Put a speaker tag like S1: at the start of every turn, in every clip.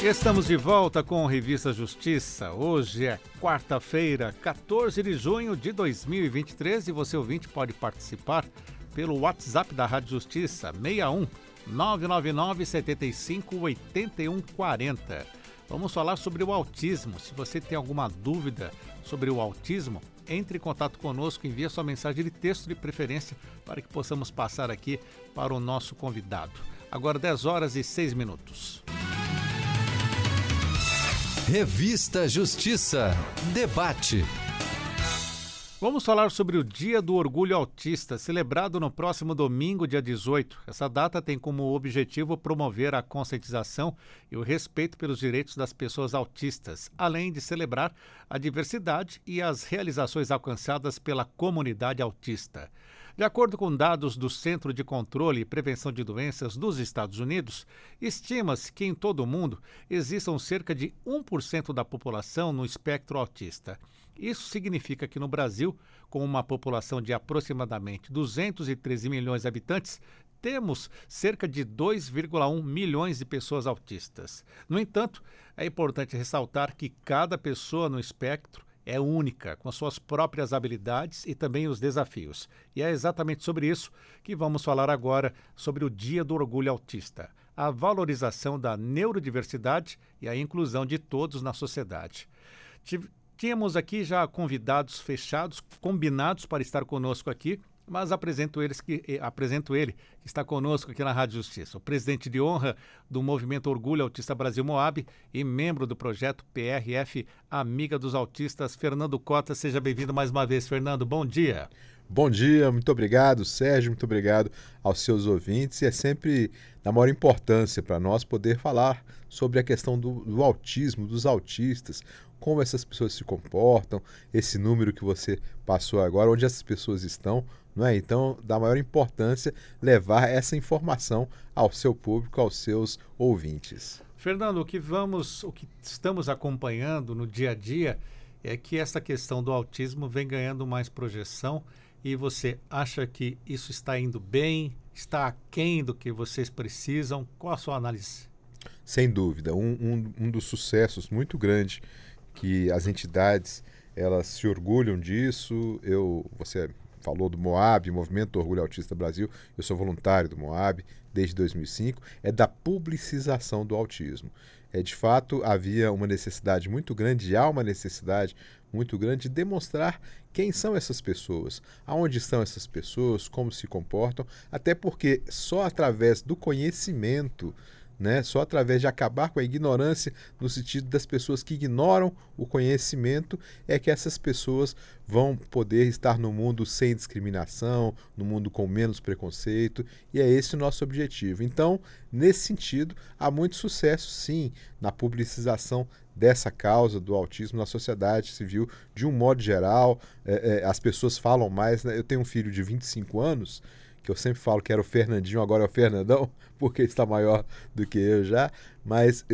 S1: Estamos de volta com Revista Justiça. Hoje é quarta-feira, 14 de junho de 2023 e você ouvinte pode participar pelo WhatsApp da Rádio Justiça, 61 999 75 81 40. Vamos falar sobre o autismo. Se você tem alguma dúvida sobre o autismo, entre em contato conosco, envie sua mensagem de texto de preferência para que possamos passar aqui para o nosso convidado. Agora 10 horas e 6 minutos.
S2: Revista Justiça. Debate.
S1: Vamos falar sobre o Dia do Orgulho Autista, celebrado no próximo domingo, dia 18. Essa data tem como objetivo promover a conscientização e o respeito pelos direitos das pessoas autistas, além de celebrar a diversidade e as realizações alcançadas pela comunidade autista. De acordo com dados do Centro de Controle e Prevenção de Doenças dos Estados Unidos, estima-se que em todo o mundo existam cerca de 1% da população no espectro autista. Isso significa que no Brasil, com uma população de aproximadamente 213 milhões de habitantes, temos cerca de 2,1 milhões de pessoas autistas. No entanto, é importante ressaltar que cada pessoa no espectro é única, com suas próprias habilidades e também os desafios. E é exatamente sobre isso que vamos falar agora, sobre o Dia do Orgulho Autista, a valorização da neurodiversidade e a inclusão de todos na sociedade. Tínhamos aqui já convidados fechados, combinados para estar conosco aqui, mas apresento ele, que está conosco aqui na Rádio Justiça. O presidente de honra do Movimento Orgulho Autista Brasil Moab e membro do projeto PRF Amiga dos Autistas, Fernando Cota. Seja bem-vindo mais uma vez, Fernando. Bom dia.
S3: Bom dia, muito obrigado, Sérgio, muito obrigado aos seus ouvintes. E é sempre da maior importância para nós poder falar sobre a questão do autismo, dos autistas, como essas pessoas se comportam, esse número que você passou agora, onde essas pessoas estão, não é? Então, da maior importância levar essa informação ao seu público, aos seus ouvintes.
S1: Fernando, o que estamos acompanhando no dia a dia é que essa questão do autismo vem ganhando mais projeção. E você acha que isso está indo bem? Está aquém do que vocês precisam? Qual a sua análise?
S3: Sem dúvida, um dos sucessos muito grande que as entidades elas se orgulham disso. Você falou do Moab, Movimento Orgulho Autista Brasil, eu sou voluntário do Moab desde 2005, é da publicização do autismo. De fato, havia uma necessidade muito grande, há uma necessidade muito grande de demonstrar quem são essas pessoas, aonde estão essas pessoas, como se comportam, até porque só através do conhecimento, só através de acabar com a ignorância, no sentido das pessoas que ignoram o conhecimento, é que essas pessoas vão poder estar no mundo sem discriminação, no mundo com menos preconceito, e é esse o nosso objetivo. Então, nesse sentido, há muito sucesso, sim, na publicização dessa causa do autismo na sociedade civil, de um modo geral. As pessoas falam mais, Eu tenho um filho de 25 anos, que eu sempre falo que era o Fernandinho, agora é o Fernandão, porque ele está maior do que eu já, mas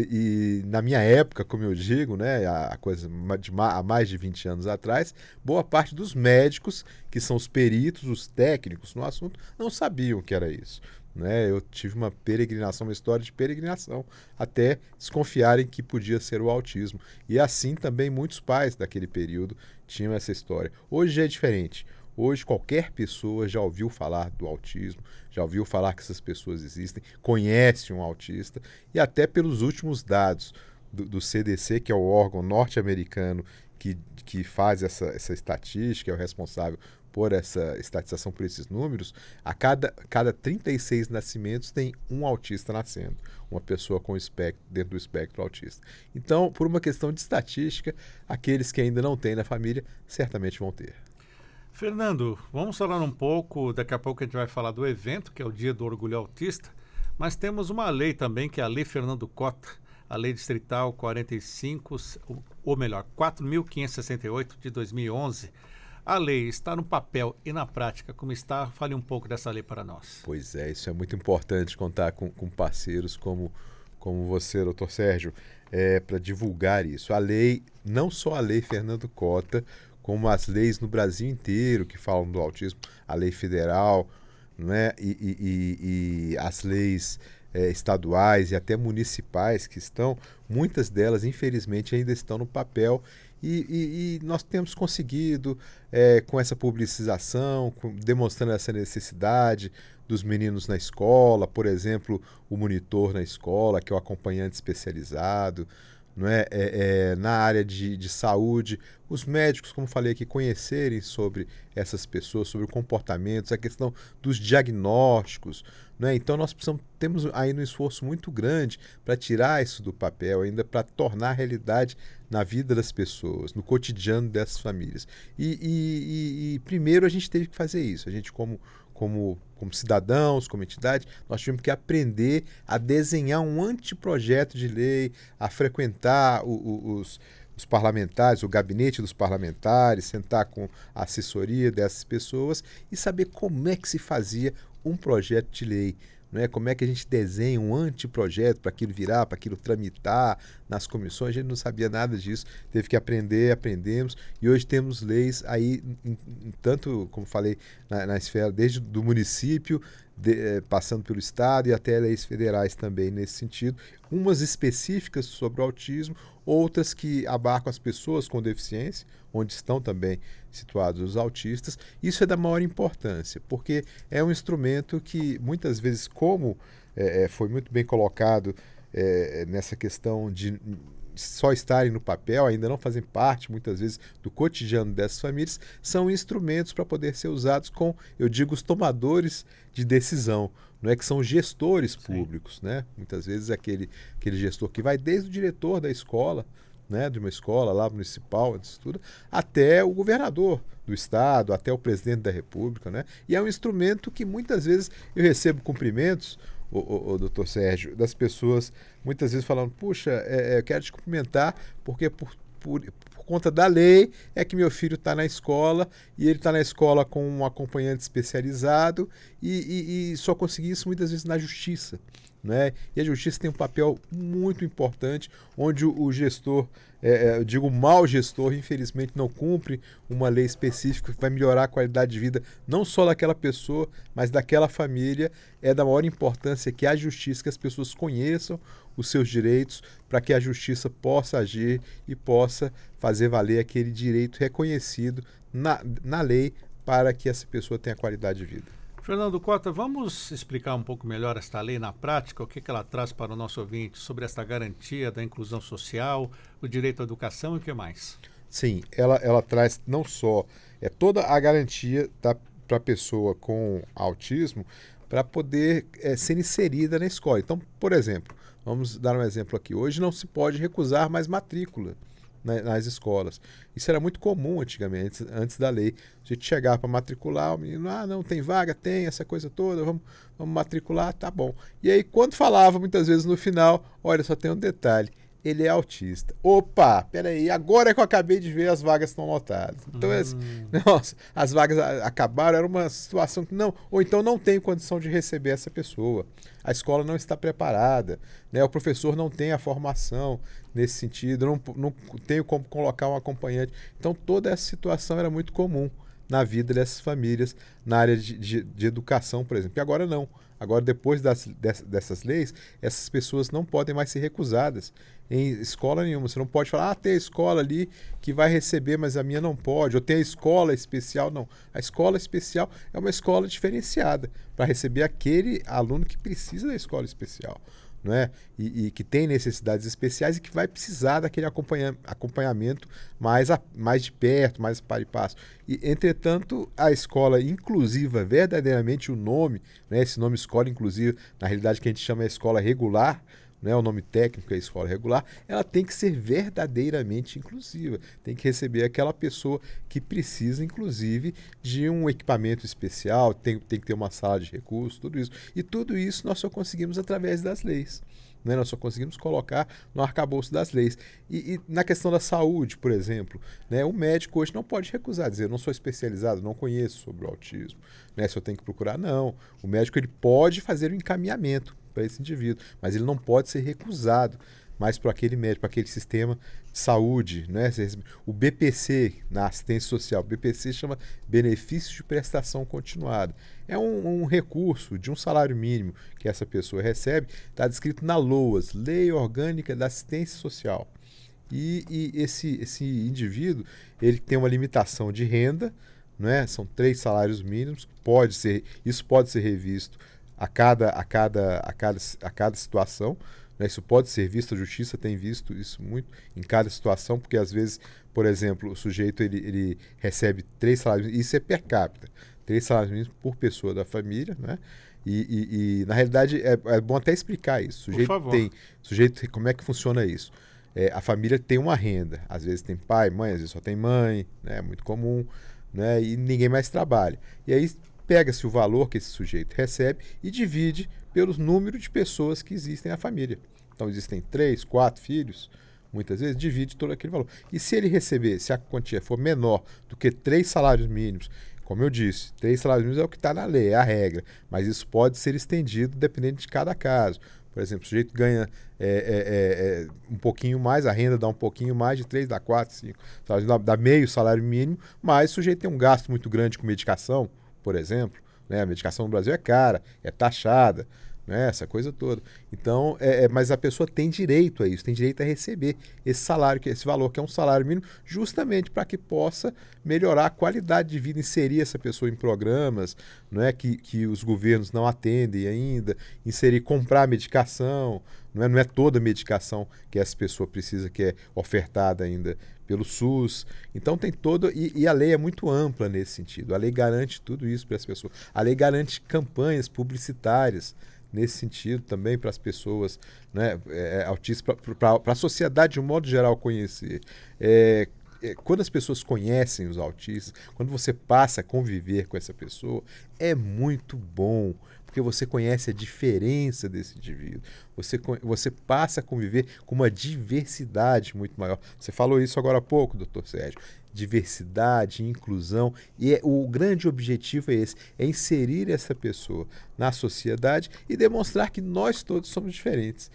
S3: na minha época, como eu digo, há mais de 20 anos atrás, boa parte dos médicos, que são os peritos, os técnicos no assunto, não sabiam o que era isso. Eu tive uma história de peregrinação, até desconfiarem que podia ser o autismo. E assim também muitos pais daquele período tinham essa história. Hoje é diferente. Hoje qualquer pessoa já ouviu falar do autismo, já ouviu falar que essas pessoas existem, conhece um autista, e até pelos últimos dados do CDC, que é o órgão norte-americano que faz essa estatística, é o responsável por essa estatização, por esses números, a cada 36 nascimentos tem um autista nascendo, uma pessoa dentro do espectro autista. Então, por uma questão de estatística, aqueles que ainda não têm na família certamente vão ter.
S1: Fernando, vamos falar um pouco, daqui a pouco a gente vai falar do evento, que é o Dia do Orgulho Autista, mas temos uma lei também, que é a Lei Fernando Cota, a Lei Distrital 4.568 de 2011. A lei está no papel e na prática, como está? Fale um pouco dessa lei para nós.
S3: Pois é, isso é muito importante, contar com parceiros como você, doutor Sérgio, para divulgar isso. A lei, não só a Lei Fernando Cota, como as leis no Brasil inteiro que falam do autismo, a lei federal, e as leis estaduais e até municipais que estão, muitas delas, infelizmente, ainda estão no papel. E nós temos conseguido, com essa publicização, demonstrando essa necessidade dos meninos na escola, por exemplo, o monitor na escola, que é o acompanhante especializado, não é? Na área de saúde, os médicos, como falei aqui, conhecerem sobre essas pessoas, sobre comportamentos, a questão dos diagnósticos, não é? Então nós temos ainda um esforço muito grande para tirar isso do papel, ainda para tornar realidade na vida das pessoas, no cotidiano dessas famílias. E primeiro a gente teve que fazer isso, a gente como cidadãos, como entidade, nós tivemos que aprender a desenhar um anteprojeto de lei, a frequentar os parlamentares, o gabinete dos parlamentares, sentar com a assessoria dessas pessoas e saber como é que se fazia um projeto de lei. Não é? Como é que a gente desenha um anteprojeto para aquilo virar, para aquilo tramitar nas comissões. A gente não sabia nada disso, teve que aprender, aprendemos, e hoje temos leis aí, tanto, como falei, na esfera, desde do município, passando pelo estado e até leis federais também nesse sentido, umas específicas sobre o autismo, outras que abarcam as pessoas com deficiência, onde estão também situados os autistas. Isso é da maior importância, porque é um instrumento que muitas vezes, como foi muito bem colocado nessa questão de só estarem no papel, ainda não fazem parte, muitas vezes, do cotidiano dessas famílias, são instrumentos para poder ser usados com, eu digo, os tomadores de decisão, não é, que são gestores públicos, né? Muitas vezes aquele gestor que vai desde o diretor da escola, né, de uma escola lá municipal, tudo, até o governador do estado, até o presidente da República, né? E é um instrumento que muitas vezes eu recebo cumprimentos, o doutor Sérgio, das pessoas muitas vezes falando, puxa, eu quero te cumprimentar porque por conta da lei é que meu filho está na escola e ele está na escola com um acompanhante especializado e só consegui isso muitas vezes na justiça. Né? E a justiça tem um papel muito importante, onde o gestor, eu digo o mau gestor, infelizmente não cumpre uma lei específica que vai melhorar a qualidade de vida não só daquela pessoa, mas daquela família. É da maior importância que a justiça, que as pessoas conheçam os seus direitos, para que a justiça possa agir e possa fazer valer aquele direito reconhecido na lei para que essa pessoa tenha qualidade de vida.
S1: Fernando Cota, vamos explicar um pouco melhor esta lei na prática, o que ela traz para o nosso ouvinte sobre essa garantia da inclusão social, o direito à educação e o que mais?
S3: Sim, ela traz não só toda a garantia para a pessoa com autismo para poder ser inserida na escola. Então, por exemplo, vamos dar um exemplo aqui. Hoje não se pode recusar mais matrícula nas escolas. Isso era muito comum antigamente, antes da lei. A gente chegar para matricular, o menino, não, tem vaga, tem essa coisa toda, vamos matricular, tá bom. E aí, quando falava, muitas vezes no final, olha, só tem um detalhe, ele é autista. Opa, peraí, agora é que eu acabei de ver, as vagas estão lotadas. Então, nossa, as vagas acabaram, era uma situação que não, ou então não tem condição de receber essa pessoa. A escola não está preparada, né? O professor não tem a formação nesse sentido, não tem como colocar um acompanhante. Então, toda essa situação era muito comum na vida dessas famílias, na área de educação, por exemplo. E agora não. Agora, depois dessas leis, essas pessoas não podem mais ser recusadas em escola nenhuma. Você não pode falar, tem a escola ali que vai receber, mas a minha não pode. Ou tem a escola especial. Não. A escola especial é uma escola diferenciada para receber aquele aluno que precisa da escola especial. Não é? E que tem necessidades especiais e que vai precisar daquele acompanhamento mais de perto, mais par e passo. E, entretanto, a escola inclusiva, verdadeiramente o nome, né, esse nome escola inclusiva, na realidade que a gente chama de escola regular, né, o nome técnico é escola regular, ela tem que ser verdadeiramente inclusiva. Tem que receber aquela pessoa que precisa, inclusive, de um equipamento especial, tem que ter uma sala de recursos, tudo isso. E tudo isso nós só conseguimos através das leis. Né? Nós só conseguimos colocar no arcabouço das leis. E na questão da saúde, por exemplo, né, o médico hoje não pode recusar, dizer, eu não sou especializado, não conheço sobre o autismo, né, se eu tenho que procurar, não. O médico ele pode fazer o encaminhamento para esse indivíduo, mas ele não pode ser recusado mas para aquele médico, para aquele sistema de saúde, né? O BPC na assistência social, o BPC chama benefício de prestação continuada. É um recurso de um salário mínimo que essa pessoa recebe, está descrito na LOAS, Lei Orgânica da Assistência Social. E esse indivíduo, ele tem uma limitação de renda, né? São 3 salários mínimos, isso pode ser revisto a cada situação, né? Isso pode ser visto, a justiça tem visto isso muito em cada situação, porque às vezes, por exemplo, o sujeito ele recebe 3 salários mínimos, isso é per capita, 3 salários mínimos por pessoa da família, né? E na realidade é bom até explicar isso.
S1: Por favor.
S3: Como é que funciona isso? A família tem uma renda, às vezes tem pai, mãe, às vezes só tem mãe, né? É muito comum, né? E ninguém mais trabalha. E aí pega-se o valor que esse sujeito recebe e divide pelo número de pessoas que existem na família. Então existem 3, 4 filhos, muitas vezes divide todo aquele valor. E se ele receber, se a quantia for menor do que 3 salários mínimos, como eu disse, 3 salários mínimos é o que está na lei, é a regra, mas isso pode ser estendido dependendo de cada caso. Por exemplo, o sujeito ganha um pouquinho mais, a renda dá um pouquinho mais, de 3 dá 4, 5, dá meio salário mínimo, mas o sujeito tem um gasto muito grande com medicação, por exemplo, né? A medicação no Brasil é cara, é taxada, né? Essa coisa toda. Então, mas a pessoa tem direito a isso, tem direito a receber esse salário, esse valor, que é um salário mínimo, justamente para que possa melhorar a qualidade de vida, inserir essa pessoa em programas, né? que os governos não atendem ainda, comprar medicação, não é toda medicação que essa pessoa precisa, que é ofertada ainda pelo SUS. Então tem todo... E a lei é muito ampla nesse sentido. A lei garante tudo isso para as pessoas. A lei garante campanhas publicitárias nesse sentido também para as pessoas, né, autistas, para a sociedade de um modo geral conhecer. Quando as pessoas conhecem os autistas, quando você passa a conviver com essa pessoa, é muito bom, porque você conhece a diferença desse indivíduo. Você passa a conviver com uma diversidade muito maior. Você falou isso agora há pouco, doutor Sérgio. Diversidade, inclusão, e o grande objetivo é esse, é inserir essa pessoa na sociedade e demonstrar que nós todos somos diferentes.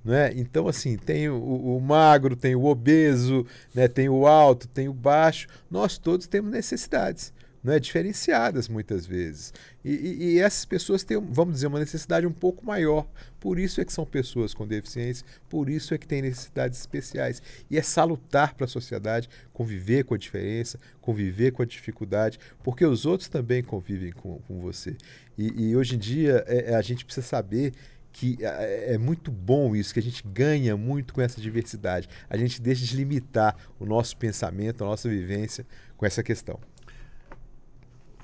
S3: Né? Então, assim, tem o magro, tem o obeso, né? Tem o alto, tem o baixo, nós todos temos necessidades, né? Diferenciadas muitas vezes. E essas pessoas têm, vamos dizer, uma necessidade um pouco maior. Por isso é que são pessoas com deficiência, por isso é que têm necessidades especiais. E é salutar para a sociedade conviver com a diferença, conviver com a dificuldade, porque os outros também convivem com você. E hoje em dia a gente precisa saber que é muito bom isso, que a gente ganha muito com essa diversidade. A gente deixa de limitar o nosso pensamento, a nossa vivência com essa questão.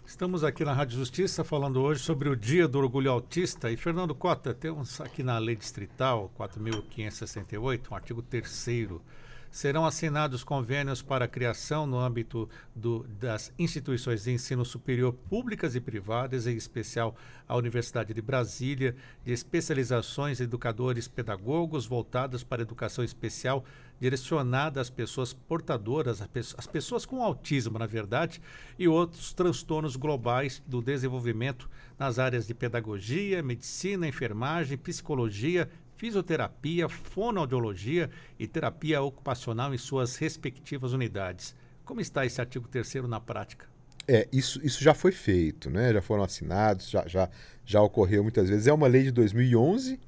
S1: Estamos aqui na Rádio Justiça falando hoje sobre o Dia do Orgulho Autista. E, Fernando Cota, temos aqui na Lei Distrital 4.568, um artigo 3º, serão assinados convênios para a criação no âmbito das instituições de ensino superior públicas e privadas, em especial a Universidade de Brasília, de especializações de educadores pedagogos voltadas para a educação especial, direcionada às pessoas portadoras, às pessoas com autismo, na verdade, e outros transtornos globais do desenvolvimento nas áreas de pedagogia, medicina, enfermagem, psicologia, fisioterapia, fonoaudiologia e terapia ocupacional em suas respectivas unidades. Como está esse artigo 3º na prática?
S3: Isso já foi feito, né? Já foram assinados, já ocorreu muitas vezes. É uma lei de 2011,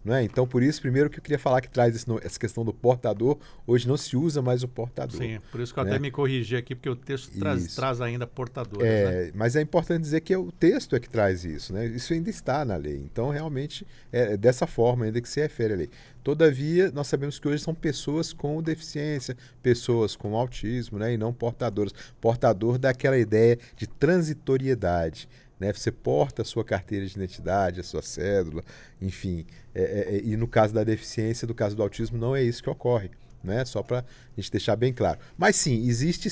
S3: né? Então, por isso, primeiro que eu queria falar que traz essa questão do portador, hoje não se usa mais o portador.
S1: Sim, por isso que eu até me corrigi aqui, porque o texto traz ainda portador.
S3: Né? Mas é importante dizer que o texto é que traz isso, né? Isso ainda está na lei. Então, realmente, é dessa forma ainda que se refere à lei. Todavia, nós sabemos que hoje são pessoas com deficiência, pessoas com autismo, né? E não portadoras. Portador daquela ideia de transitoriedade. Né? Você porta a sua carteira de identidade, a sua cédula, enfim. E no caso da deficiência, no caso do autismo, não é isso que ocorre. Né? Só para a gente deixar bem claro. Mas sim, existem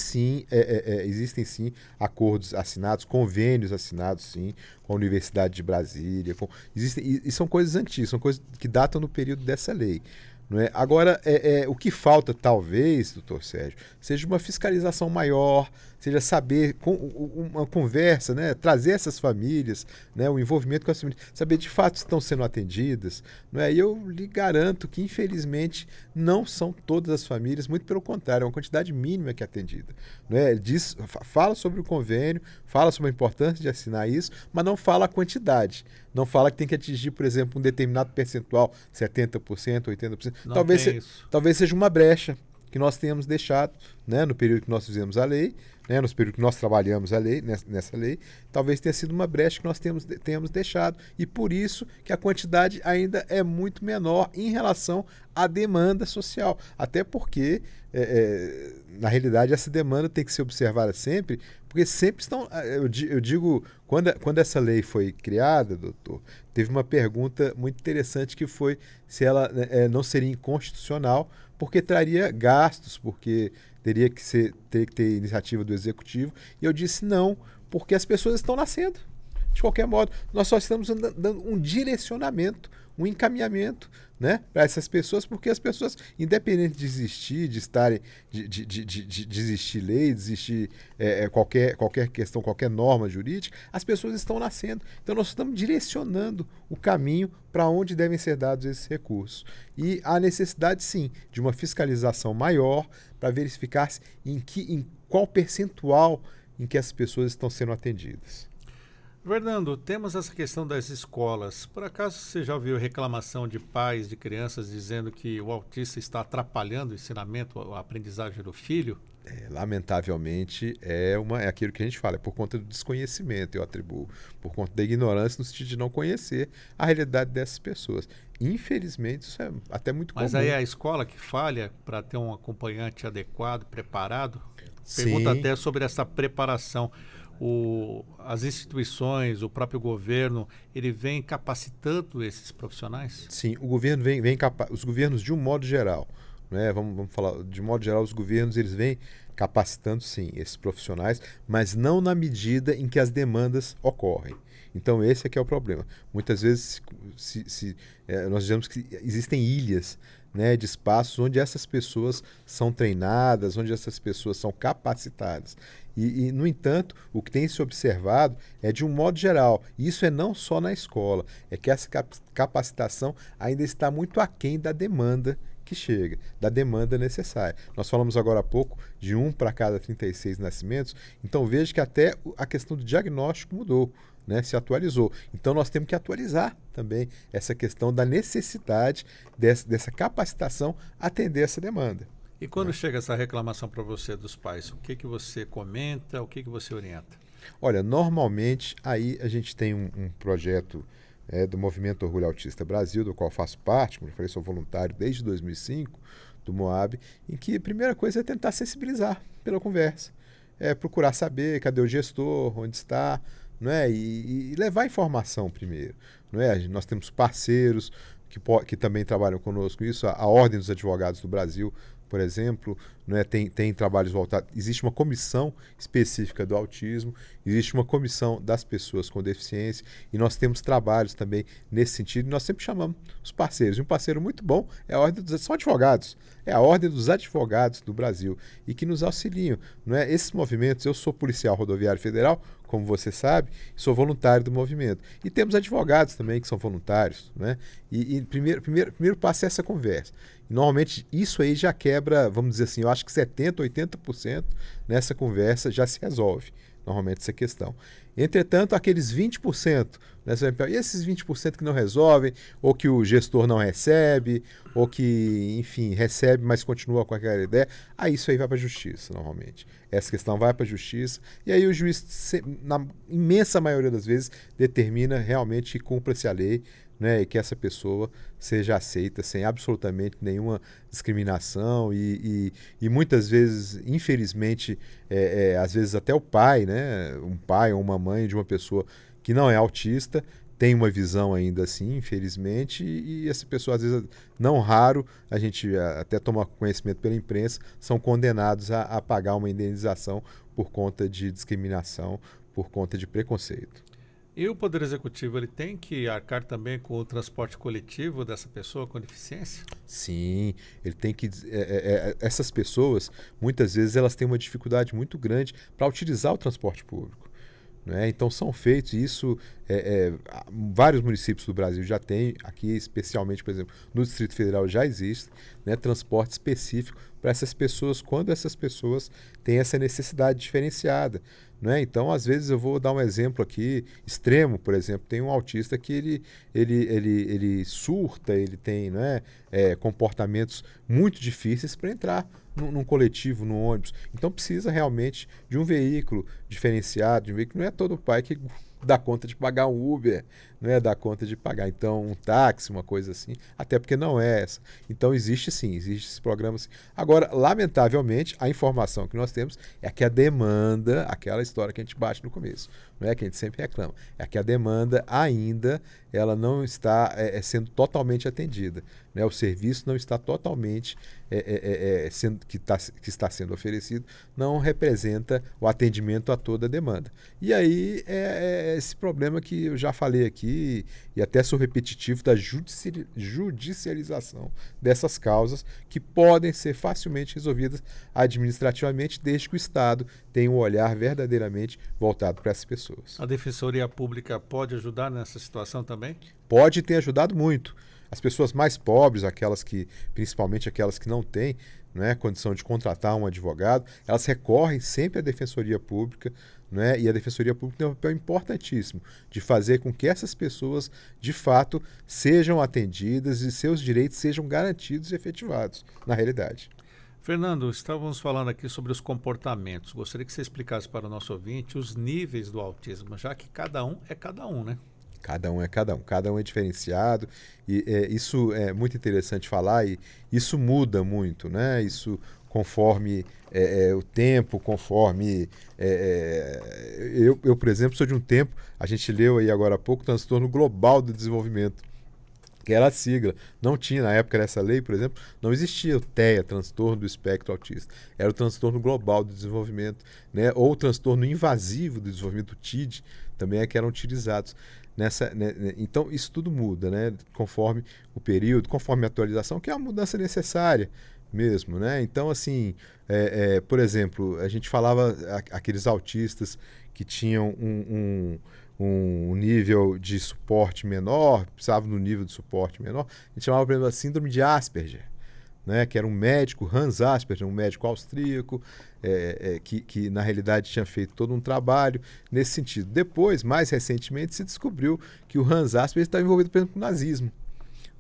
S3: sim acordos assinados, convênios assinados sim, com a Universidade de Brasília. E são coisas antigas, são coisas que datam no período dessa lei. Não é? Agora, o que falta, talvez, doutor Sérgio, seja uma fiscalização maior, seja saber uma conversa, né? Trazer essas famílias, né? O envolvimento com as famílias, saber de fato se estão sendo atendidas, não é? E eu lhe garanto que, infelizmente, não são todas as famílias, muito pelo contrário, é uma quantidade mínima que é atendida. Não é? Fala sobre o convênio, fala sobre a importância de assinar isso, mas não fala a quantidade. Não fala que tem que atingir, por exemplo, um determinado percentual, 70%, 80%.
S1: Não tem isso.
S3: Talvez seja uma brecha que nós tenhamos deixado, né, no período que nós fizemos a lei, né, nos períodos que nós trabalhamos a lei, nessa lei, talvez tenha sido uma brecha que nós tenhamos deixado. E por isso que a quantidade ainda é muito menor em relação à demanda social. Até porque, na realidade, essa demanda tem que ser observada sempre, porque sempre estão... Eu digo, quando essa lei foi criada, doutor, teve uma pergunta muito interessante que foi se ela não seria inconstitucional, porque traria gastos, porque teria que ter iniciativa do executivo. E eu disse não, porque as pessoas estão nascendo. De qualquer modo, nós só estamos dando um direcionamento, um encaminhamento, né, para essas pessoas, porque as pessoas, independente de desistir, de estarem, de desistir lei, desistir qualquer questão, qualquer norma jurídica, as pessoas estão nascendo. Então nós estamos direcionando o caminho para onde devem ser dados esses recursos. E há necessidade, sim, de uma fiscalização maior para verificar em qual percentual em que as pessoas estão sendo atendidas.
S1: Fernando, temos essa questão das escolas. Por acaso você já ouviu reclamação de pais de crianças dizendo que o autista está atrapalhando o ensinamento, a aprendizagem do filho?
S3: Lamentavelmente, é aquilo que a gente fala, é por conta do desconhecimento, eu atribuo, por conta da ignorância no sentido de não conhecer a realidade dessas pessoas. Infelizmente, isso é até muito comum.
S1: Mas aí é a escola que falha para ter um acompanhante adequado, preparado?
S3: Sim.
S1: Pergunta até sobre essa preparação. As instituições, o próprio governo, ele vem capacitando esses profissionais?
S3: Sim, o governo os governos de um modo geral, né? Vamos falar, de modo geral, os governos eles vêm capacitando sim esses profissionais, mas não na medida em que as demandas ocorrem. Então esse é que é o problema. Muitas vezes nós dizemos que existem ilhas, né, de espaços onde essas pessoas são treinadas, onde essas pessoas são capacitadas. No entanto, o que tem se observado é de um modo geral, e isso é não só na escola, é que essa capacitação ainda está muito aquém da demanda que chega, da demanda necessária. Nós falamos agora há pouco de 1 para cada 36 nascimentos, então veja que até a questão do diagnóstico mudou, né, se atualizou. Então nós temos que atualizar também essa questão da necessidade dessa capacitação atender essa demanda.
S1: E quando chega essa reclamação para você dos pais, o que você comenta, o que você orienta?
S3: Olha, normalmente aí a gente tem um projeto do Movimento Orgulho Autista Brasil, do qual faço parte, como eu falei, sou voluntário desde 2005, do MOAB, em que a primeira coisa é tentar sensibilizar pela conversa. Procurar saber cadê o gestor, onde está, não é? E levar informação primeiro. Não é? Nós temos parceiros que também trabalham conosco isso, a Ordem dos Advogados do Brasil, por exemplo, não é? Tem trabalhos voltados. Existe uma comissão específica do autismo, existe uma comissão das pessoas com deficiência, e nós temos trabalhos também nesse sentido, e nós sempre chamamos os parceiros. E um parceiro muito bom é a Ordem são advogados, é a Ordem dos Advogados do Brasil, e que nos auxiliam. Não é? Esses movimentos, eu sou policial rodoviário federal, como você sabe, sou voluntário do movimento. E temos advogados também que são voluntários, né? E primeiro passo é essa conversa. E normalmente isso aí já quebra, vamos dizer assim, eu acho que 70%, 80% nessa conversa já se resolve, normalmente, essa questão. Entretanto, aqueles 20%, né, e esses 20% que não resolvem, ou que o gestor não recebe, ou que, enfim, recebe, mas continua com aquela ideia, aí isso aí vai para a justiça, normalmente. Essa questão vai para a justiça, e aí o juiz, na imensa maioria das vezes, determina realmente que cumpra-se a lei, né, e que essa pessoa seja aceita sem absolutamente nenhuma discriminação e muitas vezes, infelizmente, às vezes até o pai, né, um pai ou uma mãe de uma pessoa que não é autista, tem uma visão ainda assim, infelizmente, e essa pessoa, às vezes, não raro, a gente até toma conhecimento pela imprensa, são condenados a pagar uma indenização por conta de discriminação, por conta de preconceito.
S1: E o Poder Executivo, ele tem que arcar também com o transporte coletivo dessa pessoa com deficiência?
S3: Sim, ele tem que. Essas pessoas, muitas vezes, elas têm uma dificuldade muito grande para utilizar o transporte público. Né? Então são feitos isso, vários municípios do Brasil já têm, aqui especialmente, por exemplo, no Distrito Federal já existe, né, transporte específico para essas pessoas, quando essas pessoas têm essa necessidade diferenciada. Né? Então, às vezes, eu vou dar um exemplo aqui extremo, por exemplo, tem um autista que ele surta, ele tem, né, comportamentos muito difíceis para entrar num coletivo, num ônibus. Então precisa realmente de um veículo diferenciado, de um veículo. Não é todo pai que dá conta de pagar um Uber, não é dar conta de pagar então um táxi, uma coisa assim, até porque não é essa. Então existe sim, existe esse programa assim. Agora, lamentavelmente, a informação que nós temos é que a demanda, aquela história que a gente bate no começo, não é que a gente sempre reclama, é que a demanda ainda ela não está sendo totalmente atendida. Né? O serviço não está totalmente que está sendo oferecido, não representa o atendimento a toda a demanda. E aí esse problema que eu já falei aqui, e até sou repetitivo, da judicialização dessas causas, que podem ser facilmente resolvidas administrativamente, desde que o Estado tenha um olhar verdadeiramente voltado para essas pessoas.
S1: A Defensoria Pública pode ajudar nessa situação também?
S3: Pode ter ajudado muito. As pessoas mais pobres, principalmente aquelas que não têm, né, condição de contratar um advogado, elas recorrem sempre à Defensoria Pública, né, e a Defensoria Pública tem um papel importantíssimo de fazer com que essas pessoas, de fato, sejam atendidas e seus direitos sejam garantidos e efetivados na realidade.
S1: Fernando, estávamos falando aqui sobre os comportamentos. Gostaria que você explicasse para o nosso ouvinte os níveis do autismo, já que cada um é cada um, né?
S3: Cada um é diferenciado e isso é muito interessante falar e isso muda muito, né? Isso conforme o tempo, conforme... eu, por exemplo, sou de um tempo, a gente leu aí agora há pouco, Transtorno Global do Desenvolvimento, que era a sigla. Não tinha, na época dessa lei, por exemplo, não existia o TEA, Transtorno do Espectro Autista. Era o Transtorno Global do Desenvolvimento, né? Ou o Transtorno Invasivo do Desenvolvimento, o TID, também que eram utilizados. Então, isso tudo muda, né? Conforme o período, conforme a atualização, que é uma mudança necessária mesmo. Né? Então, assim, por exemplo, a gente falava aqueles autistas que tinham um nível de suporte menor, precisavam de um nível de suporte menor, a gente chamava, por exemplo, a síndrome de Asperger. Né, que era um médico, Hans Asperger, um médico austríaco, que na realidade tinha feito todo um trabalho nesse sentido. Depois, mais recentemente, se descobriu que o Hans Asperger estava envolvido, por exemplo, com o nazismo.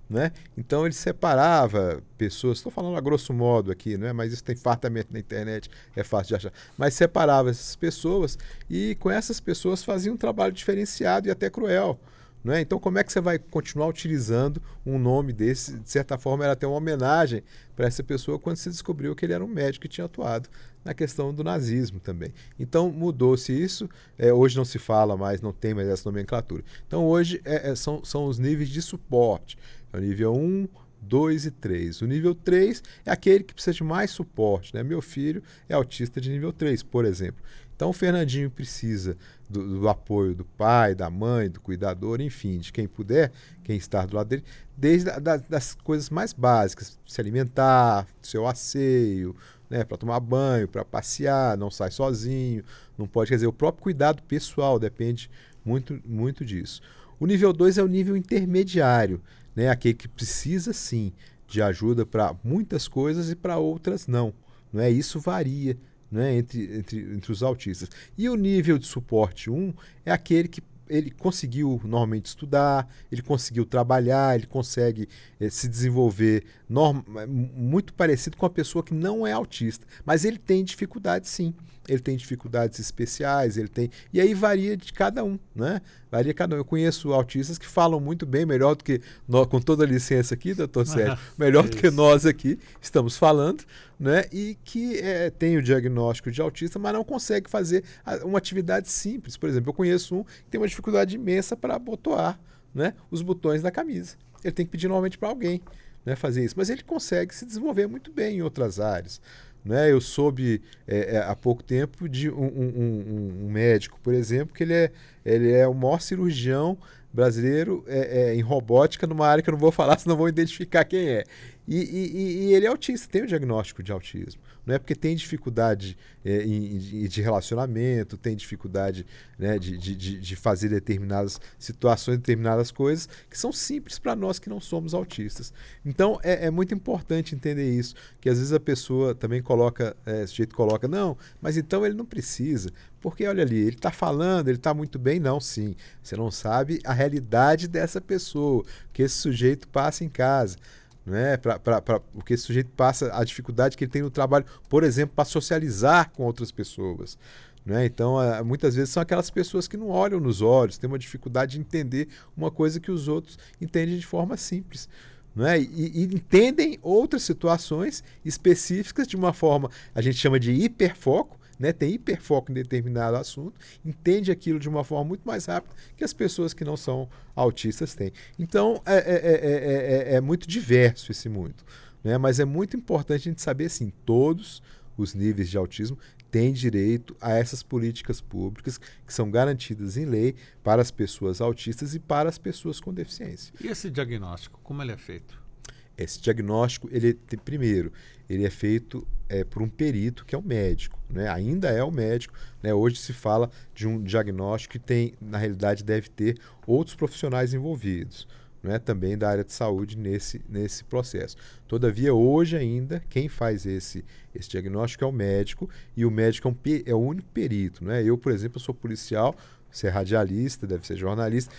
S3: Né? Então ele separava pessoas, estou falando a grosso modo aqui, né? Mas isso tem fartamente na internet, é fácil de achar, mas separava essas pessoas e com essas pessoas fazia um trabalho diferenciado e até cruel. Né? Então, como é que você vai continuar utilizando um nome desse? De certa forma, era até uma homenagem para essa pessoa quando se descobriu que ele era um médico que tinha atuado na questão do nazismo também. Então, mudou-se isso. Hoje não se fala mais, não tem mais essa nomenclatura. Então, hoje são os níveis de suporte. É o nível 1, 2 e 3. O nível 3 é aquele que precisa de mais suporte. Né? Meu filho é autista de nível 3, por exemplo. Então, o Fernandinho precisa do apoio do pai, da mãe, do cuidador, enfim, de quem puder, quem está do lado dele, desde das coisas mais básicas, se alimentar, seu asseio, né, para tomar banho, para passear, não sai sozinho, não pode, quer dizer, o próprio cuidado pessoal depende muito, muito disso. O nível 2 é o nível intermediário, né, aquele que precisa, sim, de ajuda para muitas coisas e para outras não. Isso varia. Né, entre os autistas. E o nível de suporte 1 é aquele que ele conseguiu normalmente estudar, ele conseguiu trabalhar, ele consegue se desenvolver muito parecido com a pessoa que não é autista. Mas ele tem dificuldades, sim. Ele tem dificuldades especiais, e aí varia de cada um, né? Varia cada um. Eu conheço autistas que falam muito bem, melhor do que nós, com toda a licença aqui, doutor Sérgio, melhor do que nós aqui estamos falando, né? E que tem o diagnóstico de autista, mas não consegue fazer uma atividade simples. Por exemplo, eu conheço um que tem uma dificuldade imensa para abotoar, né, os botões da camisa. Ele tem que pedir normalmente para alguém, né, fazer isso, mas ele consegue se desenvolver muito bem em outras áreas. né? Eu soube há pouco tempo de um médico, por exemplo, que ele é o maior cirurgião brasileiro em robótica numa área que eu não vou falar, senão vão identificar quem é. E ele é autista, tem o diagnóstico de autismo. Não é porque tem dificuldade de relacionamento, tem dificuldade, né, de fazer determinadas situações, determinadas coisas que são simples para nós que não somos autistas. Então é muito importante entender isso, que às vezes a pessoa também coloca, o sujeito coloca, não, mas então ele não precisa, porque olha ali, ele está falando, ele está muito bem, não, sim. Você não sabe a realidade dessa pessoa, que esse sujeito passa em casa. Né? Porque esse sujeito passa a dificuldade que ele tem no trabalho, por exemplo, para socializar com outras pessoas. Né? Então, muitas vezes são aquelas pessoas que não olham nos olhos, têm uma dificuldade de entender uma coisa que os outros entendem de forma simples. Né? E entendem outras situações específicas de uma forma, a gente chama de hiperfoco, né? Tem hiperfoco em determinado assunto, entende aquilo de uma forma muito mais rápida que as pessoas que não são autistas têm. Então, é muito diverso esse mundo. Né? Mas é muito importante a gente saber, assim, todos os níveis de autismo têm direito a essas políticas públicas que são garantidas em lei para as pessoas autistas e para as pessoas com deficiência.
S1: E esse diagnóstico, como ele é feito?
S3: Esse diagnóstico, primeiro, ele é feito por um perito, que é o médico. Né? Ainda é o médico. Né? Hoje se fala de um diagnóstico que tem, na realidade, deve ter outros profissionais envolvidos. Né? Também da área de saúde nesse processo. Todavia, hoje ainda, quem faz esse diagnóstico é o médico, e o médico é o único perito. Né? Eu, por exemplo, sou policial, você é radialista, deve ser jornalista,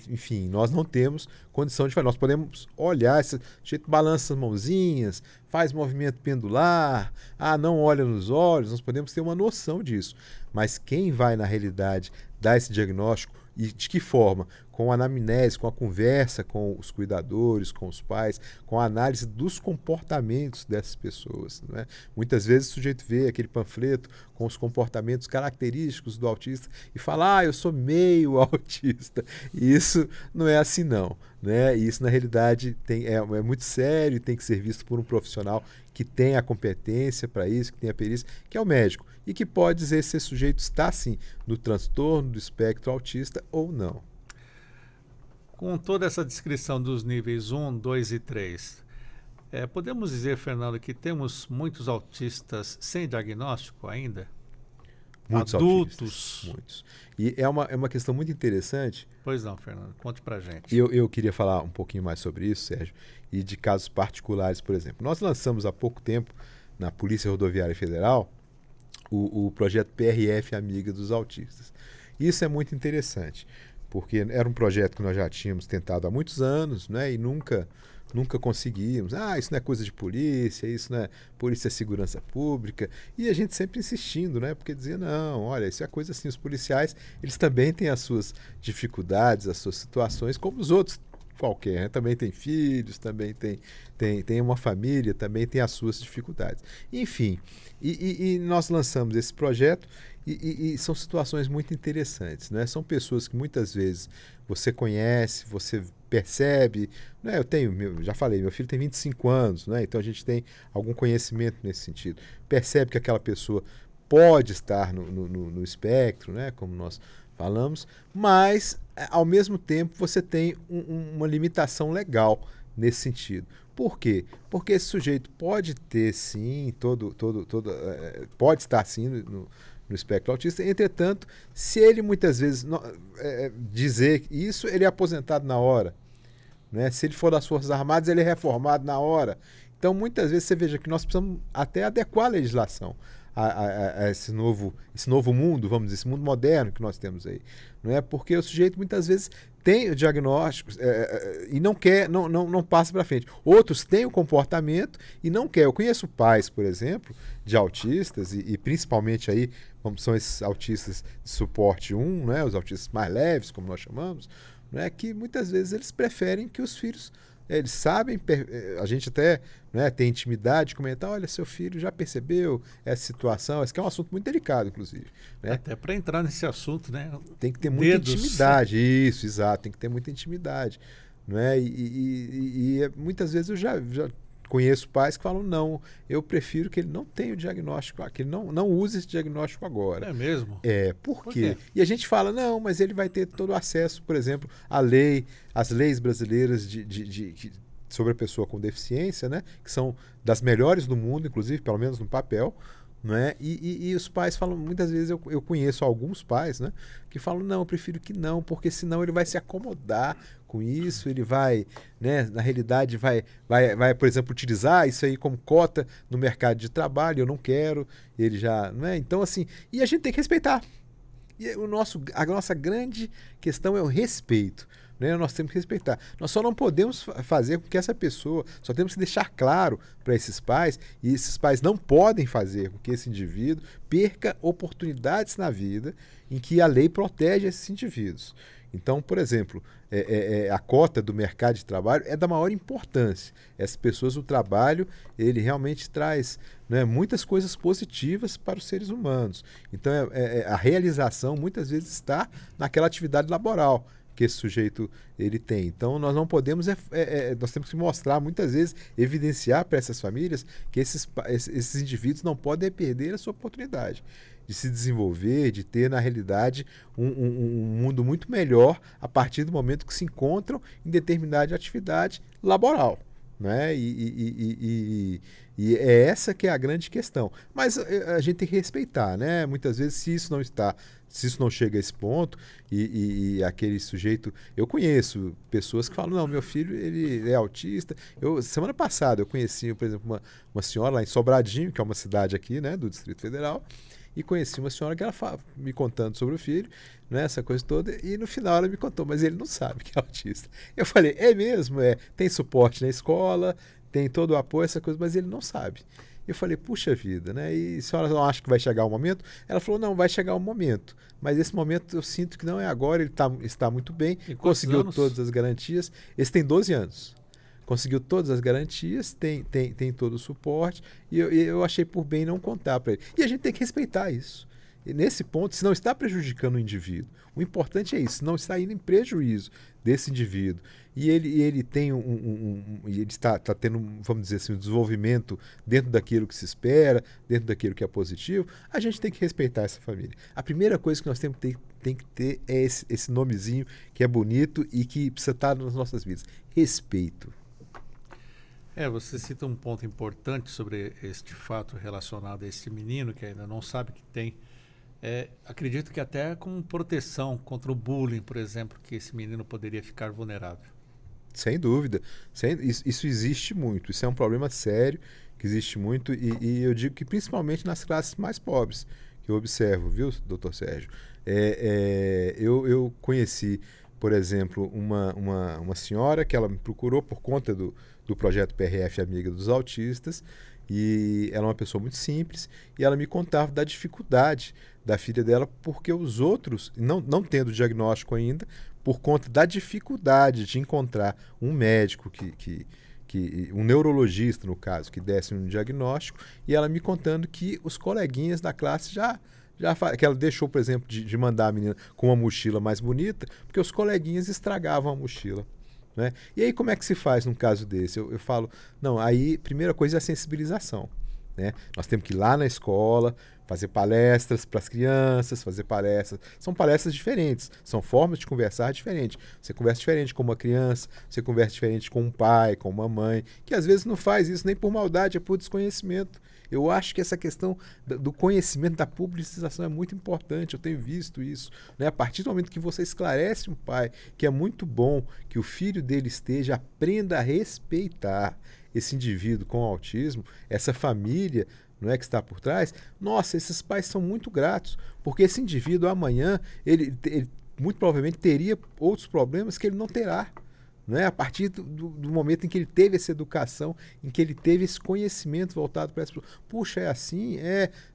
S3: enfim, nós não temos condição de fazer. Nós podemos olhar, esse jeito balança as mãozinhas, faz movimento pendular, não olha nos olhos, nós podemos ter uma noção disso. Mas quem vai, na realidade, dar esse diagnóstico, e de que forma? Com a anamnese, com a conversa com os cuidadores, com os pais, com a análise dos comportamentos dessas pessoas. Né? Muitas vezes o sujeito vê aquele panfleto com os comportamentos característicos do autista e fala, eu sou meio autista. E isso não é assim, não. Né? E isso, na realidade, é muito sério e tem que ser visto por um profissional que tem a competência para isso, que tem a perícia, que é o médico, e que pode dizer se esse sujeito está, sim, no transtorno do espectro autista ou não.
S1: Com toda essa descrição dos níveis 1, 2 e 3, podemos dizer, Fernando, que temos muitos autistas sem diagnóstico ainda?
S3: Muitos
S1: adultos?
S3: Autistas, muitos. E é uma questão muito interessante.
S1: Pois não, Fernando, conte pra gente.
S3: Eu queria falar um pouquinho mais sobre isso, Sérgio, e de casos particulares, por exemplo. Nós lançamos há pouco tempo, na Polícia Rodoviária Federal, o projeto PRF Amiga dos Autistas. Isso é muito interessante, porque era um projeto que nós já tínhamos tentado há muitos anos, né, e nunca conseguimos. Isso não é coisa de polícia, isso não é polícia e segurança pública. E a gente sempre insistindo, né, porque dizia, não, olha, isso é coisa assim, os policiais, eles também têm as suas dificuldades, as suas situações, como os outros qualquer, né? Também tem filhos, também tem uma família, também tem as suas dificuldades. Enfim, e nós lançamos esse projeto e são situações muito interessantes. Né? São pessoas que muitas vezes você conhece, você percebe. Né? Já falei, meu filho tem 25 anos, né? Então a gente tem algum conhecimento nesse sentido. Percebe que aquela pessoa pode estar no espectro, né? Como nós falamos, mas ao mesmo tempo você tem uma limitação legal nesse sentido. Por quê? Porque esse sujeito pode ter sim, pode estar sim no espectro autista, entretanto, se ele muitas vezes dizer isso, ele é aposentado na hora. Né? Se ele for das Forças Armadas, ele é reformado na hora. Então, muitas vezes você veja que nós precisamos até adequar a legislação a esse novo mundo, vamos dizer, esse mundo moderno que nós temos aí. Não é? Porque o sujeito muitas vezes tem o diagnóstico e não quer, não passa para frente. Outros têm o comportamento e não quer. Eu conheço pais, por exemplo, de autistas e principalmente aí, como são esses autistas de suporte 1, né, os autistas mais leves, como nós chamamos, né, que muitas vezes eles preferem que os filhos eles sabem, a gente até, né, tem intimidade de comentar, olha, seu filho já percebeu essa situação, esse que é um assunto muito delicado, inclusive. Né?
S1: Até para entrar nesse assunto, né?
S3: Tem que ter muita intimidade, isso, exato, tem que ter muita intimidade. Né? E muitas vezes eu já conheço pais que falam, não, eu prefiro que ele não tenha o diagnóstico, que ele não use esse diagnóstico agora.
S1: É mesmo?
S3: Por quê? E a gente fala, não, mas ele vai ter todo o acesso, por exemplo, à lei, às leis brasileiras sobre a pessoa com deficiência, né? Que são das melhores do mundo, inclusive, pelo menos no papel. Não é? E os pais falam, muitas vezes eu conheço alguns pais, né, que falam, não, eu prefiro que não, porque senão ele vai se acomodar com isso, ele vai, né, na realidade vai, por exemplo, utilizar isso aí como cota no mercado de trabalho, eu não quero, ele já, não é? Então, assim, e a gente tem que respeitar. E a nossa grande questão é o respeito. Né? Nós temos que respeitar. Nós só não podemos fazer com que essa pessoa, só temos que deixar claro para esses pais, e esses pais não podem fazer com que esse indivíduo perca oportunidades na vida em que a lei protege esses indivíduos. Então, por exemplo, a cota do mercado de trabalho é da maior importância. Essas pessoas, o trabalho, ele realmente traz, né, muitas coisas positivas para os seres humanos. Então, a realização muitas vezes está naquela atividade laboral que esse sujeito ele tem. Então, nós não podemos, nós temos que mostrar, muitas vezes, evidenciar para essas famílias que esses indivíduos não podem perder a sua oportunidade de se desenvolver, de ter, na realidade, um mundo muito melhor a partir do momento que se encontram em determinada atividade laboral. Né? E é essa que é a grande questão. Mas a gente tem que respeitar, né? Muitas vezes, se isso não chega a esse ponto, e aquele sujeito... Eu conheço pessoas que falam, não, meu filho ele é autista. Semana passada eu conheci, por exemplo, uma senhora lá em Sobradinho, que é uma cidade aqui, né, do Distrito Federal, e conheci uma senhora que ela me contando sobre o filho, né, essa coisa toda, e no final ela me contou, mas ele não sabe que é autista. Eu falei, é mesmo? Tem suporte na escola, tem todo o apoio, essa coisa, mas ele não sabe. Eu falei, puxa vida, né? E a senhora não acha que vai chegar o momento? Ela falou, não, vai chegar o momento. Mas esse momento eu sinto que não é agora, ele está muito bem, conseguiu todas as garantias. Esse tem 12 anos. Conseguiu todas as garantias, tem todo o suporte, e eu achei por bem não contar para ele. E a gente tem que respeitar isso. E nesse ponto, se não está prejudicando o indivíduo, o importante é isso, não está indo em prejuízo desse indivíduo. E ele tem ele está tendo, vamos dizer assim, um desenvolvimento dentro daquilo que se espera, dentro daquilo que é positivo, a gente tem que respeitar essa família. A primeira coisa que nós tem que ter é esse nomezinho que é bonito e que precisa estar nas nossas vidas. Respeito.
S1: Você cita um ponto importante sobre este fato relacionado a esse menino que ainda não sabe que tem. Acredito que até com proteção contra o bullying, por exemplo, que esse menino poderia ficar vulnerável.
S3: Sem dúvida. Isso existe muito. Isso é um problema sério que existe muito e eu digo que principalmente nas classes mais pobres, que eu observo, viu, doutor Sérgio? Eu conheci, por exemplo, uma senhora que ela me procurou por conta do projeto PRF Amiga dos Autistas, e ela é uma pessoa muito simples, e ela me contava da dificuldade da filha dela, porque os outros, não tendo diagnóstico ainda, por conta da dificuldade de encontrar um médico, um neurologista, no caso, que desse um diagnóstico, e ela me contando que os coleguinhas da classe que ela deixou, por exemplo, de mandar a menina com uma mochila mais bonita, porque os coleguinhas estragavam a mochila. Né? E aí como é que se faz num caso desse? Eu falo, não, aí primeira coisa é a sensibilização. Né? Nós temos que ir lá na escola, fazer palestras para as crianças, são palestras diferentes, são formas de conversar diferentes. Você conversa diferente com uma criança, você conversa diferente com um pai, com uma mãe, que às vezes não faz isso nem por maldade, é por desconhecimento. Eu acho que essa questão do conhecimento, da publicização é muito importante, eu tenho visto isso. Né? A partir do momento que você esclarece um pai que é muito bom que o filho dele aprenda a respeitar esse indivíduo com autismo, essa família, não é, que está por trás, nossa, esses pais são muito gratos, porque esse indivíduo amanhã, ele muito provavelmente teria outros problemas que ele não terá. Né? A partir do momento em que ele teve essa educação, em que ele teve esse conhecimento voltado para essa pessoa. Puxa, é assim?